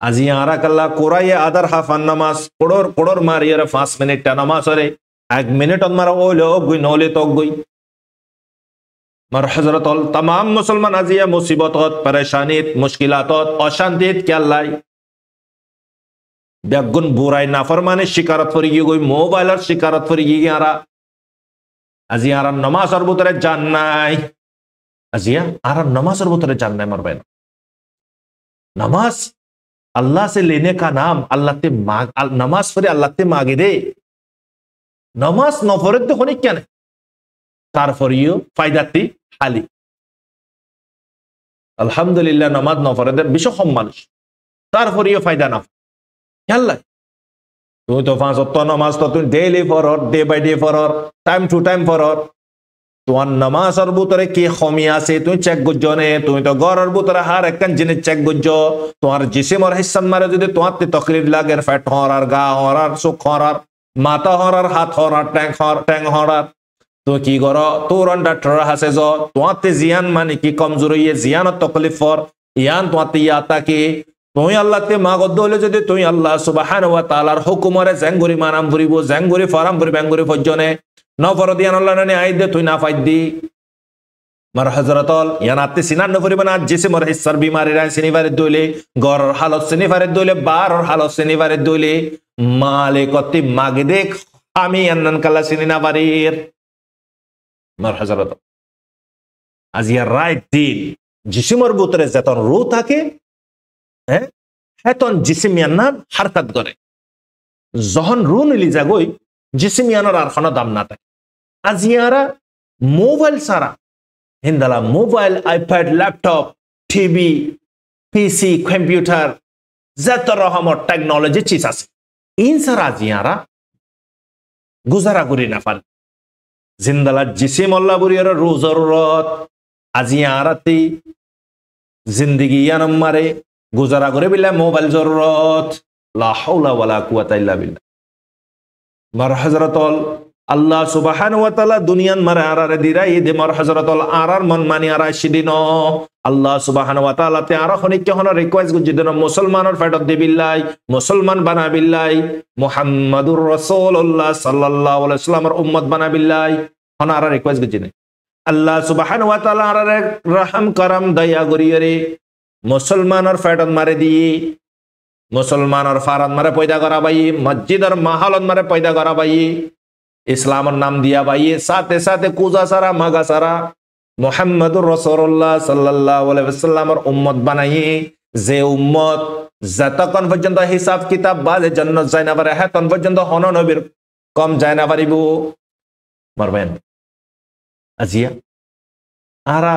आज यारा कल्ला कोराये आदर हाफान नमाज कोडोर मारियर 5 मिनिट टा नमाज अरे 1 मिनिट मारा ओलो गुई नौले तो गुई मर हजरत तमाम मुसलमान आजिया मुसीबतत परेशानीत मुश्किलातत अशांतित क्या लाई बेगुन बुराई नाफरमाने शिकारत फरी गई मोबाइलर शिकारत फरी गई आरा আজি आरा नमाज और बुतरे जाननाय अजिया आरा नमाज और बुतरे जाननाय मर बैन नमाज अल्लाह से लेने का नाम अल्लाह ते मांग नमाज फरे अल्लाह ते मांगे दे नमाज नफरत दे होने क्या नहीं तार फरियो फायदाती हाली अल्हम्दुलिल्लाह नमाज नफरत दे बिशो खम मानुष तार फरियो फायदा ना क्या तुम तो 5 वक्त नमाज तो तुम डेली फरर डे बाय डे फरर टाइम टू टाइम फरर তোমার নামাজের ভিতরে কি খমি আছে তুমি চেক গুজো নে তুমি তো গরর ভিতরে হার একখান জিনিস চেক গুজো তোমার জিসিমর হিসাব মারে যদি তোমার তকলিফ লাগে ফ্যাট হরার গা হরার চোখ হরার মাথা হরার হাত হরার ট্যাং হরার তুমি কি করো তোর ডাক্তার হাসে য তোমার জিয়ান মানে কি কমজোরি জিয়ান তকলিফ ফর ইয়ান তোমার ইয়াতা কি তুমি আল্লাহতে মাগদ হলে যদি তুমি আল্লাহ সুবহানাহু ওয়া তাআলার হুকুমরে জেঙ্গুরি মানাম ফুরিব জেঙ্গুরি ফারাম ফুরি বেঙ্গুরি ফজ্জনে নফরদিয়ান আল্লাহ নানি আইদে তুই না ফাইদি মার হযরতল ইয়ানাতে সিনান নফরিব না জিসিমর হিসার বিমারি রাই সিনিবারে দইলে গরর হালত সিনিবারে দইলে বারর হালত সিনিবারে দইলে মালিকতি মাগদে আমি আন্নান কালা সিনিনা বারির মার হযরত আজিয়া রাইট দিন জিসিমর ভিতরে যতন রূহ থাকে হ্যাঁ হেতন জিসিমিয়ান হারকাত করে যখন রুন লিজা গই জিসিমিয়ানোর আর কোনো দাম না থাকে আজিয়ারা মোবাইল সারা হিন্দালা mobile iPad laptop TV PC computer যত রকমের টেকনোলজি চিজ আছে ইন সারা আজিয়ারা গুজারা করি না পারে জিন্দালা জিসিম আল্লাহ বুরিয়ার রু জরুরত আজিয়ারাতি জিন্দগি ইয়ানম মারে গুজারা করে বিল্লাহ মোবাইল জরুরত লা হাওলা ওয়ালা কুওয়াতা ইল্লা বিল্লাহ মার হযরতুল আল্লাহ সুবহানাহু ওয়া তাআলা দুনিয়ান মারে আরারে দিরাই দে মার হযরতুল আরার মন মানি আরা শিদিন আল্লাহ সুবহানাহু ওয়া তাআলা তে আরা খনি কে হন রিকোয়েস্ট গুজিদন মুসলমানর ফেডত দি বিল্লাহ মুসলমান বানা বিল্লাহ মুহাম্মাদুর রাসূলুল্লাহ সাল্লাল্লাহু আলাইহি ওয়াসাল্লামের উম্মত বানা বিল্লাহ হন আরা রিকোয়েস্ট গুজিনে আল্লাহ সুবহানাহু ওয়া তাআলা আরারে রহম করম দয়া করিয়রে মুসলমানর ফেডত মারে দি মুসলমানর ফারাত মারে পয়দা করা ভাই মসজিদর মাহলত মারে পয়দা করা ভাই ইসলামের নাম দিয়া ভাই সাথে সাথে কুজা সারা মাগা সারা মুহাম্মাদুর রাসূলুল্লাহ সাল্লাল্লাহু আলাইহি ওয়াসাল্লামের উম্মত বানাই যে উম্মত যতক্ষণ পর্যন্ত হিসাব কিতাব বাজে জান্নাত যায় না পারে হেতন পর্যন্ত হন নবীর কম যায় না পারিব মারবেন আজিয়া আরা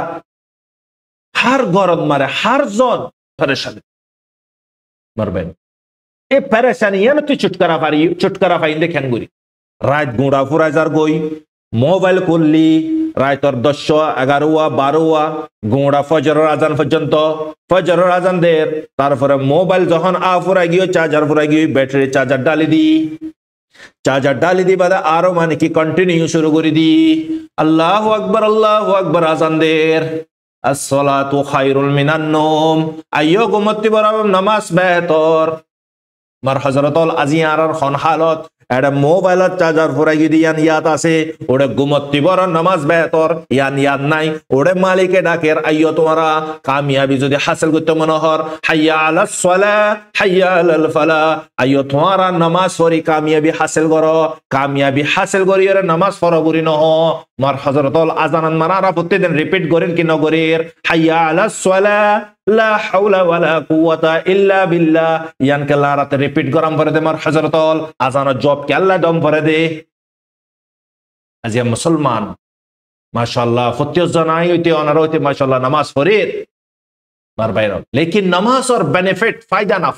হার গরদ মারে হার জন পরেশানি মারবেন এ পরেশানি এন তুই চুটকারা পাই দেখেন গুরি রাত গুঁড়া ফুরাইজার গই মোবাইল করলি রাতর 10 11 12 গুঁড়া ফজরের আজান পর্যন্ত ফজরের আজান দের তারপরে মোবাইল যখন ফুরাই গিয়ে চার্জার ফুরাই গিয়ে ব্যাটারি চার্জার ডালি দি বাদে আরো মানে কি কন্টিনিউ শুরু করে দি আল্লাহু আকবার আজান দের আসসালাতু খায়রুল মিনান নওম আইয়ো ঘুমতি বড় নামাজ বেহতর মার হযরতুল আজিয়ারার খন হালত এটা মোবাইলত চার্জার ফুরাই দিয়ান ইয়াদ আছে ওরে ঘুমতি বড় নামাজ বেহতর ইয়াদ নাই ওরে মালিকে ডাকের আইয়ো তোমরা কামিয়াবি যদি হাসিল করতে মনে হর হাইয়া আলাস সালাহ হাইয়া আলাল ফালাহ আইয়ো তোমরা নামাজ পড়ি কামিয়াবি হাসিল করো কামিয়াবি হাসিল করি এর নামাজ পড়ো করি নহ মার হযরতুল আজানান মারারা প্রতিদিন রিপিট করেন কি নগরের হাইয়া আলাস সালাহ লা হাওলা ওয়ালা কুওয়াতা ইল্লা বিল্লাহ ইয়ান কে লারাতে রিপিট গরম করে দে মার হযরতুল আজানের জব কে আল্লাহ দম করে দে আজিয়া মুসলমান মাশাআল্লাহ ফতিয় জানাই হইতে অনার হইতে মাশাআল্লাহ নামাজ পড়ে মার বাইর লেকিন নামাজ আর বেনিফিট ফায়দা না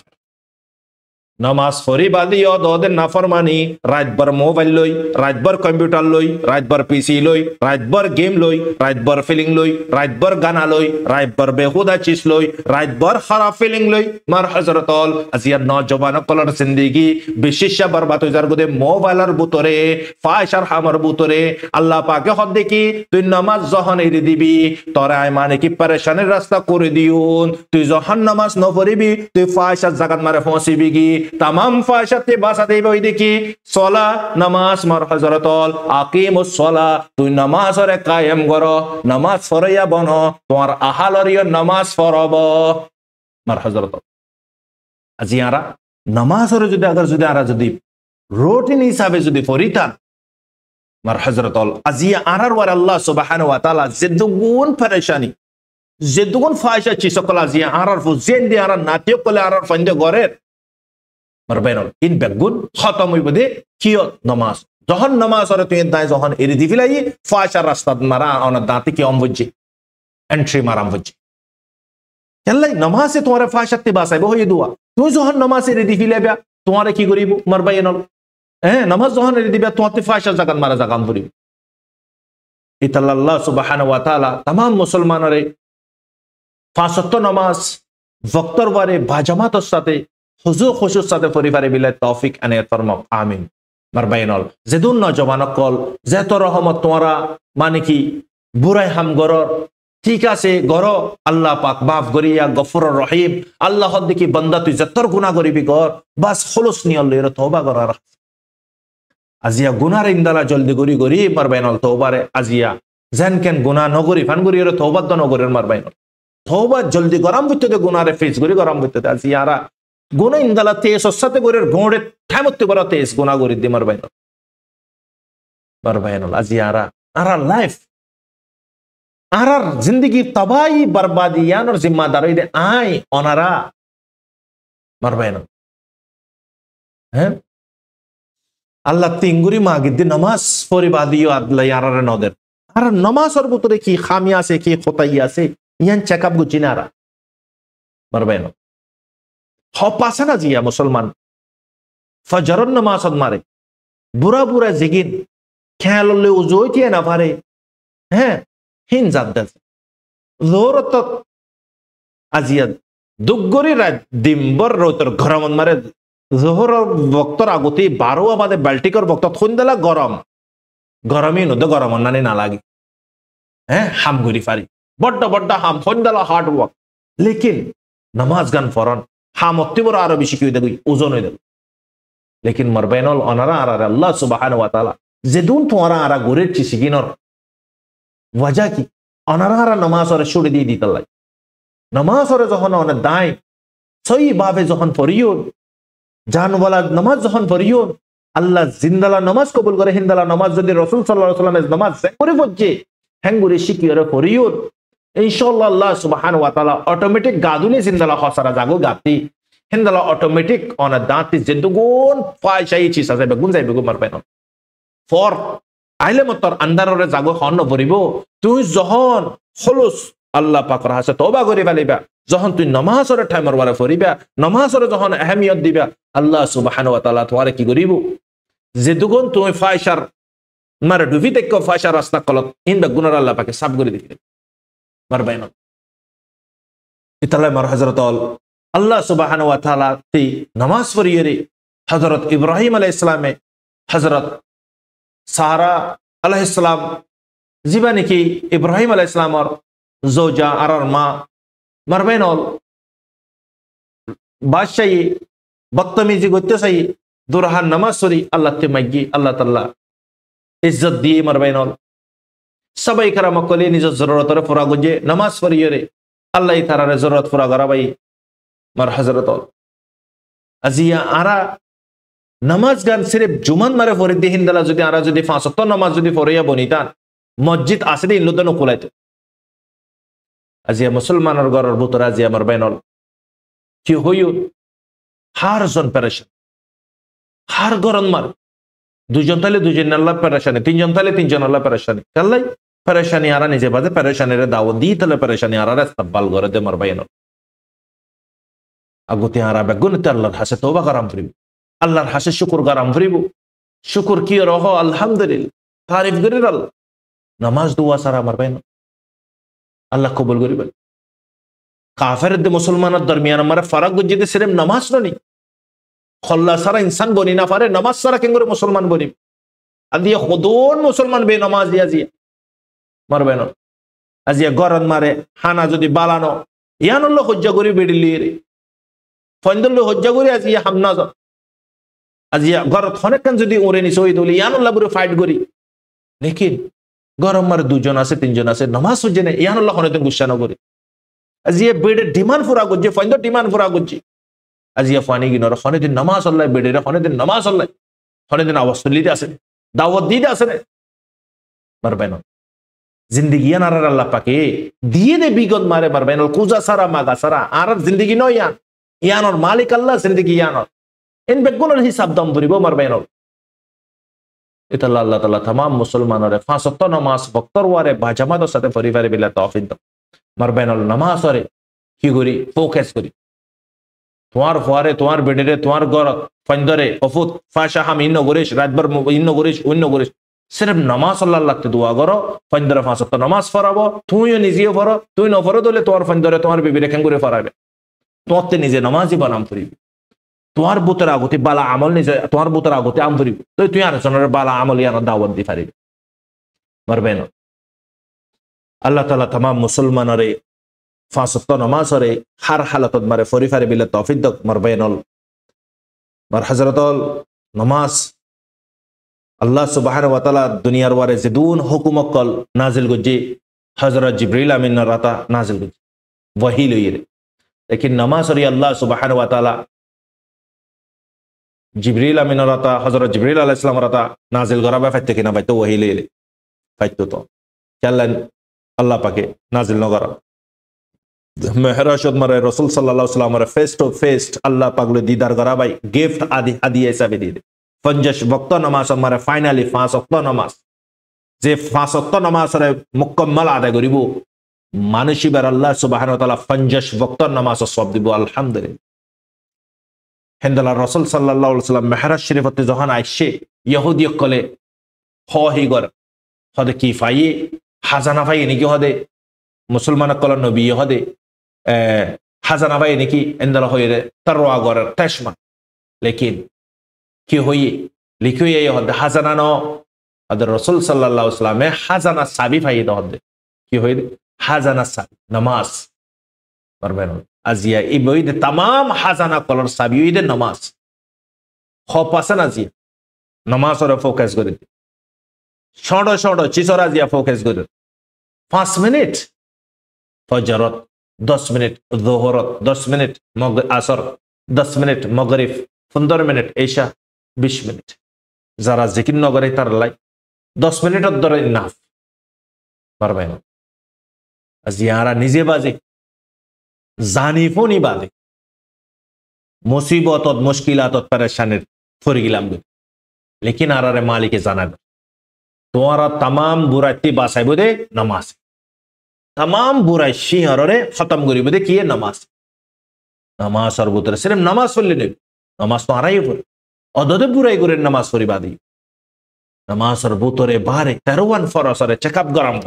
নামাজ পড়ি বাদি ওদের নাফরমানি রাতভর মোবাইল লই রাতভর কম্পিউটার লই রাতভর পিসি লই রাতভর গেম লই রাতভর ফিলিং লই রাতভর গানা লই রাতভর বেহুদা চিজ লই রাতভর খারাপ ফিলিং লই মার হযরতুল আজিয়া নওজওয়ান কলর জিন্দেগি বিশেষা বরবাদ হই যার গদে মোবাইলের বুতরে ফায়সার হামর বুতরে আল্লাহ পাকে হদ দেখি তুই নামাজ যখন এরি দিবি তোরা মানে কি পরেশানির রাস্তা করে দিউন তুই যখন নামাজ ন পড়িবি তুই ফায়সার জাগাত মারে ফসিবি কি तमाम फाहशाते बासाते বই দেখি সলা নামাজ মার হযরতুল আকিমুস সলা তুই নামাজ রে কায়েম করো নামাজ ফরয়া বনো তোমার আহালরিয় নামাজ ফরব মার হযরতুল আজিয়ারা নামাজ রে যদি আরা যদি রুটিন হিসাবে যদি ফরিতান মার হযরতুল আজিয়া আরার ওয়ার আল্লাহ সুবহানাহু ওয়া তাআলা জিদ্দুগুন পরেশানি জিদ্দুগুন ফাহশা চিসকল আজিয়া আরার ফু জেন্দি আরা নাতিয় কলে আরার ফান্দে গরে মারবেনল ইন বেগুন খতম হইব দে কিয় নামাজ যখন নামাজ আর তুই দাই যখন এরি দিবিলাই ফাশার রাস্তা মারা অন দাঁতে কি অমবজি এন্ট্রি মারাম বজি কেলাই নামাজে তোমারে ফাশাতে বাসাইব হই দুয়া তুই যখন নামাজ এরি দিবিলাইবা তোমারে কি করিব মারবাইনল নামাজ যখন এরি দিবা তোমাতে ফাশা জাগান মারা জাগাম করিব ইতাল্লাহ আল্লাহ সুবহানাহু ওয়া তাআলা तमाम মুসলমানরে ফাসত্ব নামাজ ওয়াক্তর বারে বাজামাতর সাথে হুজুর খুশুর সাথে পরিবারে বিলাই তৌফিক আনায়াত ফরমাও আমিন মারবাইনল যেদুন নজওয়ান কল যেত রহমত তোমরা মানে কি বুরাই হাম গরর ঠিক আছে গর আল্লাহ পাক মাফ করিয়া গফুরুর রহিম আল্লাহ দেখি বান্দা তুই যতর গুনাহ করিবি গর বাস খলুস নিয়ল লইর তওবা করার আজিয়া গুনার ইন্দালা জলদি গরি মারবাইনল তওবারে আজিয়া জান কেন গুনাহ নগরি ফান গরির তওবা দ নগরের মারবাইনল তওবা জলদি গরম হইতে গুনারে ফেস গরি গরম হইতে আজিয়ারা গুনা ইন্দালা তেজ সাথে গরের গোড়ে থামতে করা তেজ গুনাহ গরি দি মারবাইনল আজিয়ারা আরা লাইফ আরার জিন্দগি তবাই বরবাদি ইয়ানোর জিম্মাদার হইদে আই অনারা মারবে না হ্যাঁ আল্লাহ তিঙ্গুরি মাগিদ্দি নামাজ পরিবাদীয় আদলাই আরারে নদের আর নামাজের ভিতরে কি খামি আছে কি খোতাই আছে ইয়ান চেক আপ গুছি না আরা মারবে না হপ আছে না জিয়া মুসলমান ফজরন নামাজ মারে বুড়া বুড়া জিগিন খেয়ালে উজোইতে না পারে হ্যাঁ হিন জাদ্দাল জোরত আজিয়া দুগরি রাত দিম্বর রোতর গরম মারে জোহর বক্তর আগতি 12 আমাদের বাল্টিকর বক্ত খুনদেলা গরম গরমই নদ গরম নানি না লাগে হ্যাঁ হাম গুরি পারি বড্ড বড্ড হাম খুনদেলা হার্ড ওয়ার্ক লেকিন নামাজ গান ফরন হাম অত্তিবর আরো বেশি কি দেগুই ওজন হয়ে দেব লেকিন মারবেনল অনারা আর আল্লাহ সুবহানাহু ওয়া তাআলা যেদুন তোরা আরা গুরের চিসিগিনর ওয়াজা কি অনারা আর নামাজ ওরে ছুড়ে দিয়ে দিতালাই নামাজ ওরে যখন অনে দায় সহি ভাবে যখন পড়িও জানওয়ালা নামাজ যখন পড়িও আল্লাহ জিন্দালা নামাজ কবুল করে হিন্দালা নামাজ যদি রাসূল সাল্লাল্লাহু আলাইহি ওয়াসাল্লামের নামাজ করে পড়ছে হেঙ্গুরে শিকিয়রে পড়িও ইনশাআল্লাহ আল্লাহ সুবহানাহু ওয়া তাআলা অটোমেটিক গাদুনি জিন্দালা খসারা জাগো গাতি হিন্দালা অটোমেটিক অন দাঁতি যেদুগুন ফায়সাই চিস আছে বেগুন যাইবে গো মারবে না ফর আইলে মতর আন্দাররে জাগো হন পড়িব তুই যখন খলুস আল্লাহ পাকর হাসে তওবা করি ফেলিবা যখন তুই নামাজের টাইমর ওয়ারে পড়িবা নামাজের যখন আহমিয়ত দিবা আল্লাহ সুবহানাহু ওয়া তাআলা তোরে কি করিব যে দুগুণ তুই ফায়সার মার ডুবি দেখো ফায়সার রাস্তা কলত ইন বেগুনার আল্লাহ পাকে সাফ করে দিবে মারবে না ইতালে মার হযরত আল্লাহ সুবহানাহু ওয়া তাআলা তি নামাজ পড়িয়ে রে হযরত ইব্রাহিম আলাইহিস সালামে হযরত সারা আলাইহিস সালাম জীবনে কি ইব্রাহিম আলাইহিস সালামর জওজা আর মা মারবেনল বাদশাহী বদতমিজি করতে চাই দুরহান নামাজ পড়ি আল্লাহ তে মাগি আল্লাহ তাআলা ইজ্জত দিয়ে মারবেনল সবাই কারাম কলি নিজ জরুরতর পুরা গজে নামাজ পড়িয়ে রে আল্লাহ তাআলার জরুরত পুরা করাবাই মার হযরত আজিয়া আরা নামাজ গান সির্ফ জুমান মারে পড়ে দি হিন্দালা যদি আরা যদি 5 ওয়াক্ত নামাজ যদি পড়িয়া বনিতান মসজিদ আসলে ইল্লুদন কুলাইতো আজিয়া মুসলমানের ঘরের ভিতর আজিয়া মারবেনল কি হইও হার জন পেরেশান হার গরম মার দুজন তালে দুজন আল্লাহ পেরেশানি তিনজন তালে তিনজন আল্লাহ পেরেশানি কাল্লাই পেরেশানি আরা নিজে বাদে পেরেশানিরে দাওয়াত দি তালে পেরেশানি আরা ইস্তেকবাল করে দে মারবেনল আগতে আরা বেগুনতে আল্লাহর হাসে তওবা করাম করিব আল্লাহর হাসে শুকর করাম করিব শুকর কি রহ আলহামদুলিল্লাহ তারিফ করির আল্লাহ নামাজ দুয়া সারা মারবেন আল্লাহ কবুল করিবেন কাফের দে মুসলমানের দরমিয়ান আমার ফারাক গুজিতে সির্ফ নামাজ ননি খল্লা সারা ইনসান বনি না পারে নামাজ সারা কেঙ্গরে মুসলমান বনি আদিয়া খুদুন মুসলমান বে নামাজ দিয়া জিয়া মারবেন আজিয়া গরন মারে হানা যদি বালানো ইয়ানুল্লাহ হজ্জা করি বেডিলি রে ফন্দুল্লাহ হজ্জা করি আজিয়া হামনা আজিয়া গরত অনেকক্ষণ যদি ওরে নি শহীদ হলি ইয়ানুল্লাহ পুরো ফাইট করি লেকিন গরম মারে দুজন আছে তিনজন আছে নামাজ হজ্জে নে ইয়ানুল্লাহ হনেদিন গুসা না করি আজিয়া বেডের ডিমান্ড পুরা করছে ফন্দ ডিমান্ড পুরা করছে আজিয়া ফানি গিনর হনেদিন নামাজ আল্লাহ বেডের হনেদিন নামাজ আল্লাহ হনেদিন আওয়াজ তুলিতে আছে দাওয়াত দিতে আছে রে মারবেন জিন্দেগি ইয়ানার আল্লাহ পাকে দিয়ে দে বিগত মারে মারবেন কুজা সারা মাগা সারা আর জিন্দেগি নয় ইয়ান ইয়ানোর মালিক আল্লাহ জিন্দেগি ইয়ানোর ইন বেগুনের হিসাব দাম ভরিব মারবেন এটা আল্লাহ তাআলা तमाम মুসলমানরে 5 ওয়াক্ত নামাজ বক্তর ওয়ারে বাজামাতের সাথে পরিবারে বিলা তৌফিক দাও মারবেন নামাজ ওরে কি করি ফোকাস করি তোমার ফোয়ারে তোমার বেডেরে তোমার ঘর ফন্দরে অফুত ফাশা হাম ইন্ন গরিশ রাতভর ইন্ন গরিশ অন্য গরিশ সির্ফ নামাজ আল্লাহ লাগতে দোয়া করো ফন্দরে 5 ওয়াক্ত নামাজ পড়াবো তুইও নিজেও পড়ো তুই ন পড়ো দলে তোমার ফন্দরে তোমার বিবিরে কেন করে পড়াবে তোতে নিজে নামাজই বানাম করিবি তোমার বুতের আগতে বালা আমল নিজে তোমার বুতের আগতে আম করিব তুই আর জনের বালা আমল ইয়ার দাওয়াত দি পারিবি মারবেন আল্লাহ তাআলা तमाम মুসলমানরে 5 ওয়াক্ত নামাজরে হার হালাতত মারে পরিবারে বিলে তৌফিক দাও মারবেন মার হযরতল নামাজ আল্লাহ সুবহানাহু ওয়া তাআলা দুনিয়ার ওয়ারে জিদুন হুকুমকল নাজিল গজি হযরত জিবরিল আমিন রাতা নাজিল গজি ওহী লইরে লেকিন নামাজ রে আল্লাহ সুবহানাহু ওয়া তাআলা জিবরিল আমিন রাতা হযরত জিবরিল আলাইহিস সালাম রাতা নাজিল করাবে ফাইতে কিনা বাইতো ওহী লইরে ফাইতো তো চলেন আল্লাহ পাকে নাজিল নগরা মেহরাজত মারে রাসূল সাল্লাল্লাহু আলাইহি ওয়াসাল্লাম ফেস টু ফেস আল্লাহ পাগলে দিদার করাবাই গিফট আদি হাদিয়া হিসাবে দিয়ে দে 50 ওয়াক্ত নামাজ মারে ফাইনালি 5 ওয়াক্ত নামাজ যে 5 ওয়াক্ত নামাজরে মুকম্মল আদায় করিব মানুষিবার আল্লাহ সুবহানাহু ওয়া তাআলা 50 ওয়াক্ত নামাজ সব দিব আলহামদুলিল্লাহ হেন্দালা রাসূল সাল্লাল্লাহু আলাইহি ওয়াসাল্লাম মেহরাজ শরীফতে যখন আইছে ইহুদি কলে হহিগর হদে কি ফাই হাজানা ফাই নাকি হদে মুসলমান কল নবী হদে হাজানা ফাই নাকি হেন্দালা হইরে তারওয়া গর তাশমা লেকিন কি হই লিখি হই হদে হাজানা ন হদে রাসূল সাল্লাল্লাহু আলাইহি ওয়াসাল্লামে হাজানা সাবি ফাই হদে কি হই হাজানা সাবি নামাজ পারবেন আজিয়া এই বইতে तमाम হাজানা কলর সাবিউইদে নামাজ খপাসন আজিয়া নামাজ ওর ফোকাস করে দি ছড়ো ছড়ো চিসরা আজিয়া ফোকাস করে 5 মিনিট ফজরত 10 মিনিট যোহরত 10 মিনিট আসর 10 মিনিট মাগরিব 15 মিনিট ঈশা 20 মিনিট যারা জিকির নগরে তার লাই 10 মিনিটের ধরে ইনাফ পারবেন আজিয়ারা নিজে বাজে জানিফনি বাদে মুসিবতত মুশকিলাতত পরেশানির ফরি গেলাম লেকিন আরারে মালিকে জানা তোমারা तमाम বুরাইতি বাসাইব দে নামাজ तमाम বুরাই শিহররে খতম করিব দে কি নামাজ নামাজ আর বুতরে সির্ফ নামাজ পড়লে নেই নামাজ তো আরাই পড়ে অদদে বুরাই করে নামাজ পড়ি বাদি নামাজ আর বুতরে বারে 13 ফরসরে চেকআপ গরম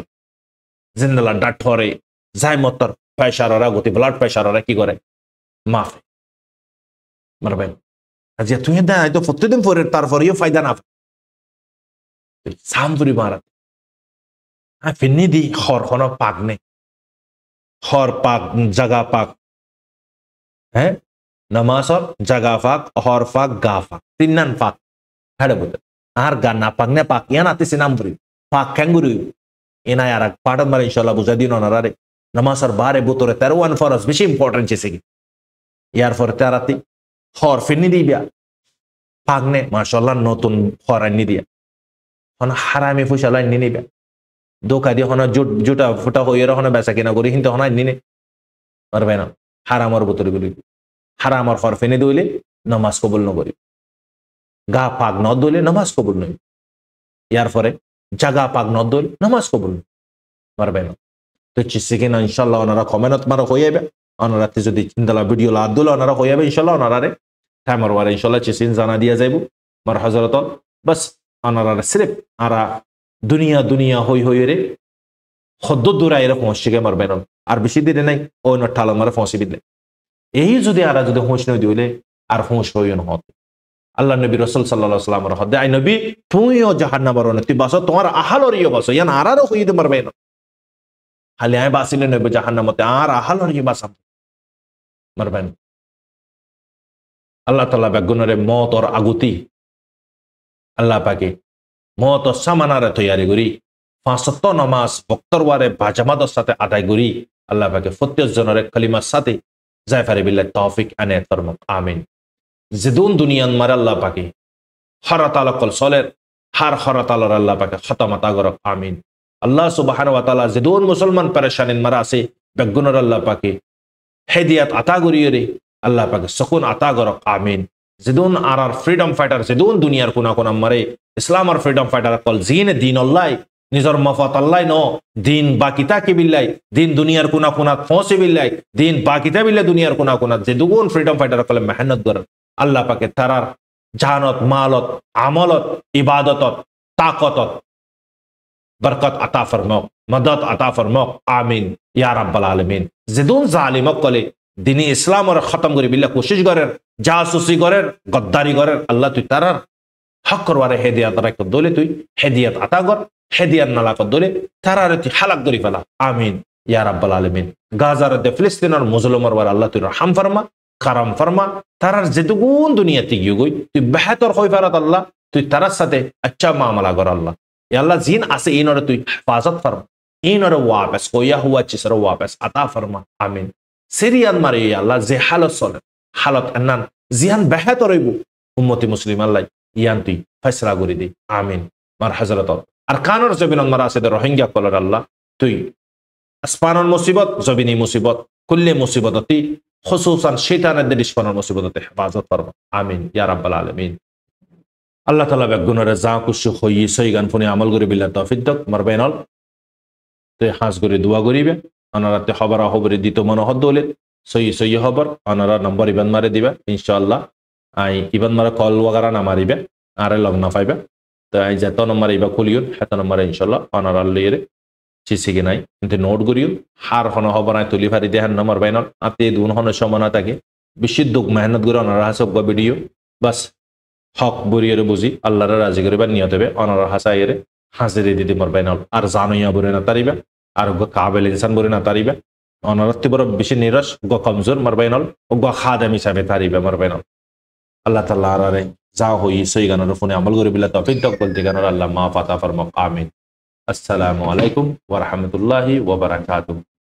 জিন্দালা ডাঠরে যাই মতর প্রেসাররা গতি ব্লাড প্রেসাররা কি করে মাফ মারবেন আজিয়া তুই দা তো প্রতিদিন পরে তারপরেও ফায়দা না সামপুরি মারা ফিন্নি দি হর হন পাক নে হর পাক জাগা পাক হ্যাঁ নামাজর জাগা পাক হর পাক গা পাক তিননান পাক হাড়ে বলতে আর গা না পাক নে পাক ইয়ান আতি সিনামপুরি পাক ক্যাঙ্গুরি এনা আর পাঠান মারে ইনশাআল্লাহ বুঝা দিন ওনারে নামাজের বারে বুতরে 13 ফরজ বেশি ইম্পর্টেন্ট আছে কি ইয়ার পরে তারাতি হর ফিনি দিবা পাগনে মাশাআল্লাহ নতুন হরানি দিয়া হন হারামি ফুশালা নিনিবা দোকা দি হন জুটা ফুটা হইরা হন বেচা কিনা করি কিন্তু হন নিনে পারবে না হারামর বুতরে গুলি হারামর হর ফিনি দইলে নামাজ কবুল ন করি গা পাক ন দইলে নামাজ কবুল নই ইয়ার পরে জাগা পাক ন দইলে নামাজ কবুল পারবে না তো চিসিকে না ইনশাআল্লাহ ওনারা কমেন্ট মারা হয়ে যাবে ওনারা যদি চিন্তালা ভিডিও লাদুল ওনারা হয়ে যাবে ইনশাআল্লাহ ওনারে টাইমার ওয়ারে ইনশাআল্লাহ চিসিন জানা দিয়া যাইব মার হযরত বাস ওনারা সির্ফ আরা দুনিয়া দুনিয়া হই হই রে খদ্দ দূরাইরে পৌঁছিগে মারবে না আর বেশি দিন নাই ওই নঠাল মারে পৌঁছি দিলে এই যদি আরা যদি হোঁশ নই দিলে আর হোঁশ হইও না হতে আল্লাহ নবী রাসূল সাল্লাল্লাহু আলাইহি ওয়াসাল্লাম হদে আই নবী তুইও জাহান্নামের অনে তুই বাসো তোমার আহালরিও বাসো ইয়ান আরারও হইতে মারবে না খালি আয় বাসিলে নবে জাহান্নামতে আর আহালর ই বাসাম মারবেন আল্লাহ তাআলা বেগুনরে মত আর আগুতি আল্লাহ পাকে মত সামানারে তৈয়ারি করি 5 ওয়াক্ত নামাজ বক্তরওয়ারে বাজামাতের সাথে আদায় করি আল্লাহ পাকে প্রত্যেক জনরে কালিমার সাথে জায়ফারে বিল্লাহ তৌফিক আনায়াত ফরমাক আমিন জিদুন দুনিয়ান মার আল্লাহ পাকে হরাতাল কল সলের হার হরাতালর আল্লাহ পাকে খতমাত আগরক আমিন আল্লাহ সুবহানাহু ওয়া তাআলা জিদুন মুসলমান পরেশানিন মারা আছে বেগুনর আল্লাহ পাকে হেদিয়াত আতা করিয়ে রে আল্লাহ পাকে সুকুন আতা করক আমিন জিদুন আর ফ্রিডম ফাইটার জিদুন দুনিয়ার কোনা কোনা মারে ইসলাম আর ফ্রিডম ফাইটার কল জিন দিন আল্লাহ নিজর মফত আল্লাহ ন দিন বাকিতা কি বিল্লাই দিন দুনিয়ার কোনা কোনা পৌঁছে বিল্লাই দিন বাকিতা বিল্লাই দুনিয়ার কোনা কোনা জিদুন ফ্রিডম ফাইটার কল মেহনত কর আল্লাহ পাকে তারার জানত মালত আমলত ইবাদতত তাকতত बरकत अता फरमाओ मदद अता फरमाओ आमीन या रब्बल आलमीन जिदुन जालिमक कले दिनी इस्लाम और खत्म करी बिल्ला कोशिश करें जासूसी करें गद्दारी करें अल्लाह तु तारार हक करवारे हेदियत राख दोले तु हेदियत अता कर हेदियत नाला कर दोले तारार तु हलाक करी फला आमीन या रब्बल आलमीन गाजा रे फिलिस्तीन और मुस्लिमर वर अल्लाह तु रहम फरमा करम फरमा तारार जिदुन दुनिया तिगियो गई तु बेहतर होई फरत अल्लाह तु तारार साथे अच्छा मामला कर अल्लाह या अल्लाह जीन आसे इनोरे तु हिफाजत फरमा इनोरे वापस कोया हुआ चिसरो वापस अता फरमा आमीन সিরিয়ান মারে আল্লাহ যে হালত চলে হালত এনান জিহান বেহতর হইব উম্মতি মুসলিম আল্লাহ ইয়ান তুই ফয়সালা করে দি আমিন মার হযরত আর কানর জবিন মারা আছে রোহিঙ্গা কলর আল্লাহ তুই আসমানন মুসিবত জবিনী মুসিবত কুল্লি মুসিবততি খুসুসান শয়তানের দিশফানের মুসিবততে হেফাজত ফরমা আমিন ইয়া রাব্বাল আলামিন আল্লাহ তাআলা বেগুনরে যা কুশু হই সই গান ফোনে আমল করি বিল্লাহ তৌফিক দক মারবেনল তে হাজ করে দোয়া করিবে অনারাতে খবরা খবরে দিত মনোহদ দলে সই সই খবর অনারা নম্বর ইবান মারে দিবে ইনশাআল্লাহ আই ইবান মারে কল ওয়াগারা না মারিবে আরে লগ না পাইবে তো আই যত নম্বর ইবা খুলিউন হেত নম্বরে ইনশাআল্লাহ অনারা লইরে চিসিগে নাই কিন্তু নোট করিউন হার হন খবর আই তুলি ফারি দেহান নম্বর বাইনল আতে দুন হন সমনা থাকে বেশি দুঃখ মেহনত করে অনারা হাসব ভিডিও বাস হক বরিয়ে বুঝি আল্লাহর রাজি করিবার নিয়ত হবে অনারা হাসাইরে হাজিরে দিদি মর বাইনল আর জানুইয়া বরে না তারিবা আর কাবেল ইনসান বলে না তারিবে অনারত্তি বড় বেশি নিরস গ কমজোর মারবাইনল ও গ খাদেম হিসাবে তারিবে মারবাইনল আল্লাহ তাআলা আরে যা হই সই গানের ফোনে আমল করে বিল্লাহ তৌফিক দাও বলতে গানের আল্লাহ মা ফাতা ফরমাক আমিন আসসালামু আলাইকুম ওয়া রাহমাতুল্লাহি ওয়া বারাকাতুহু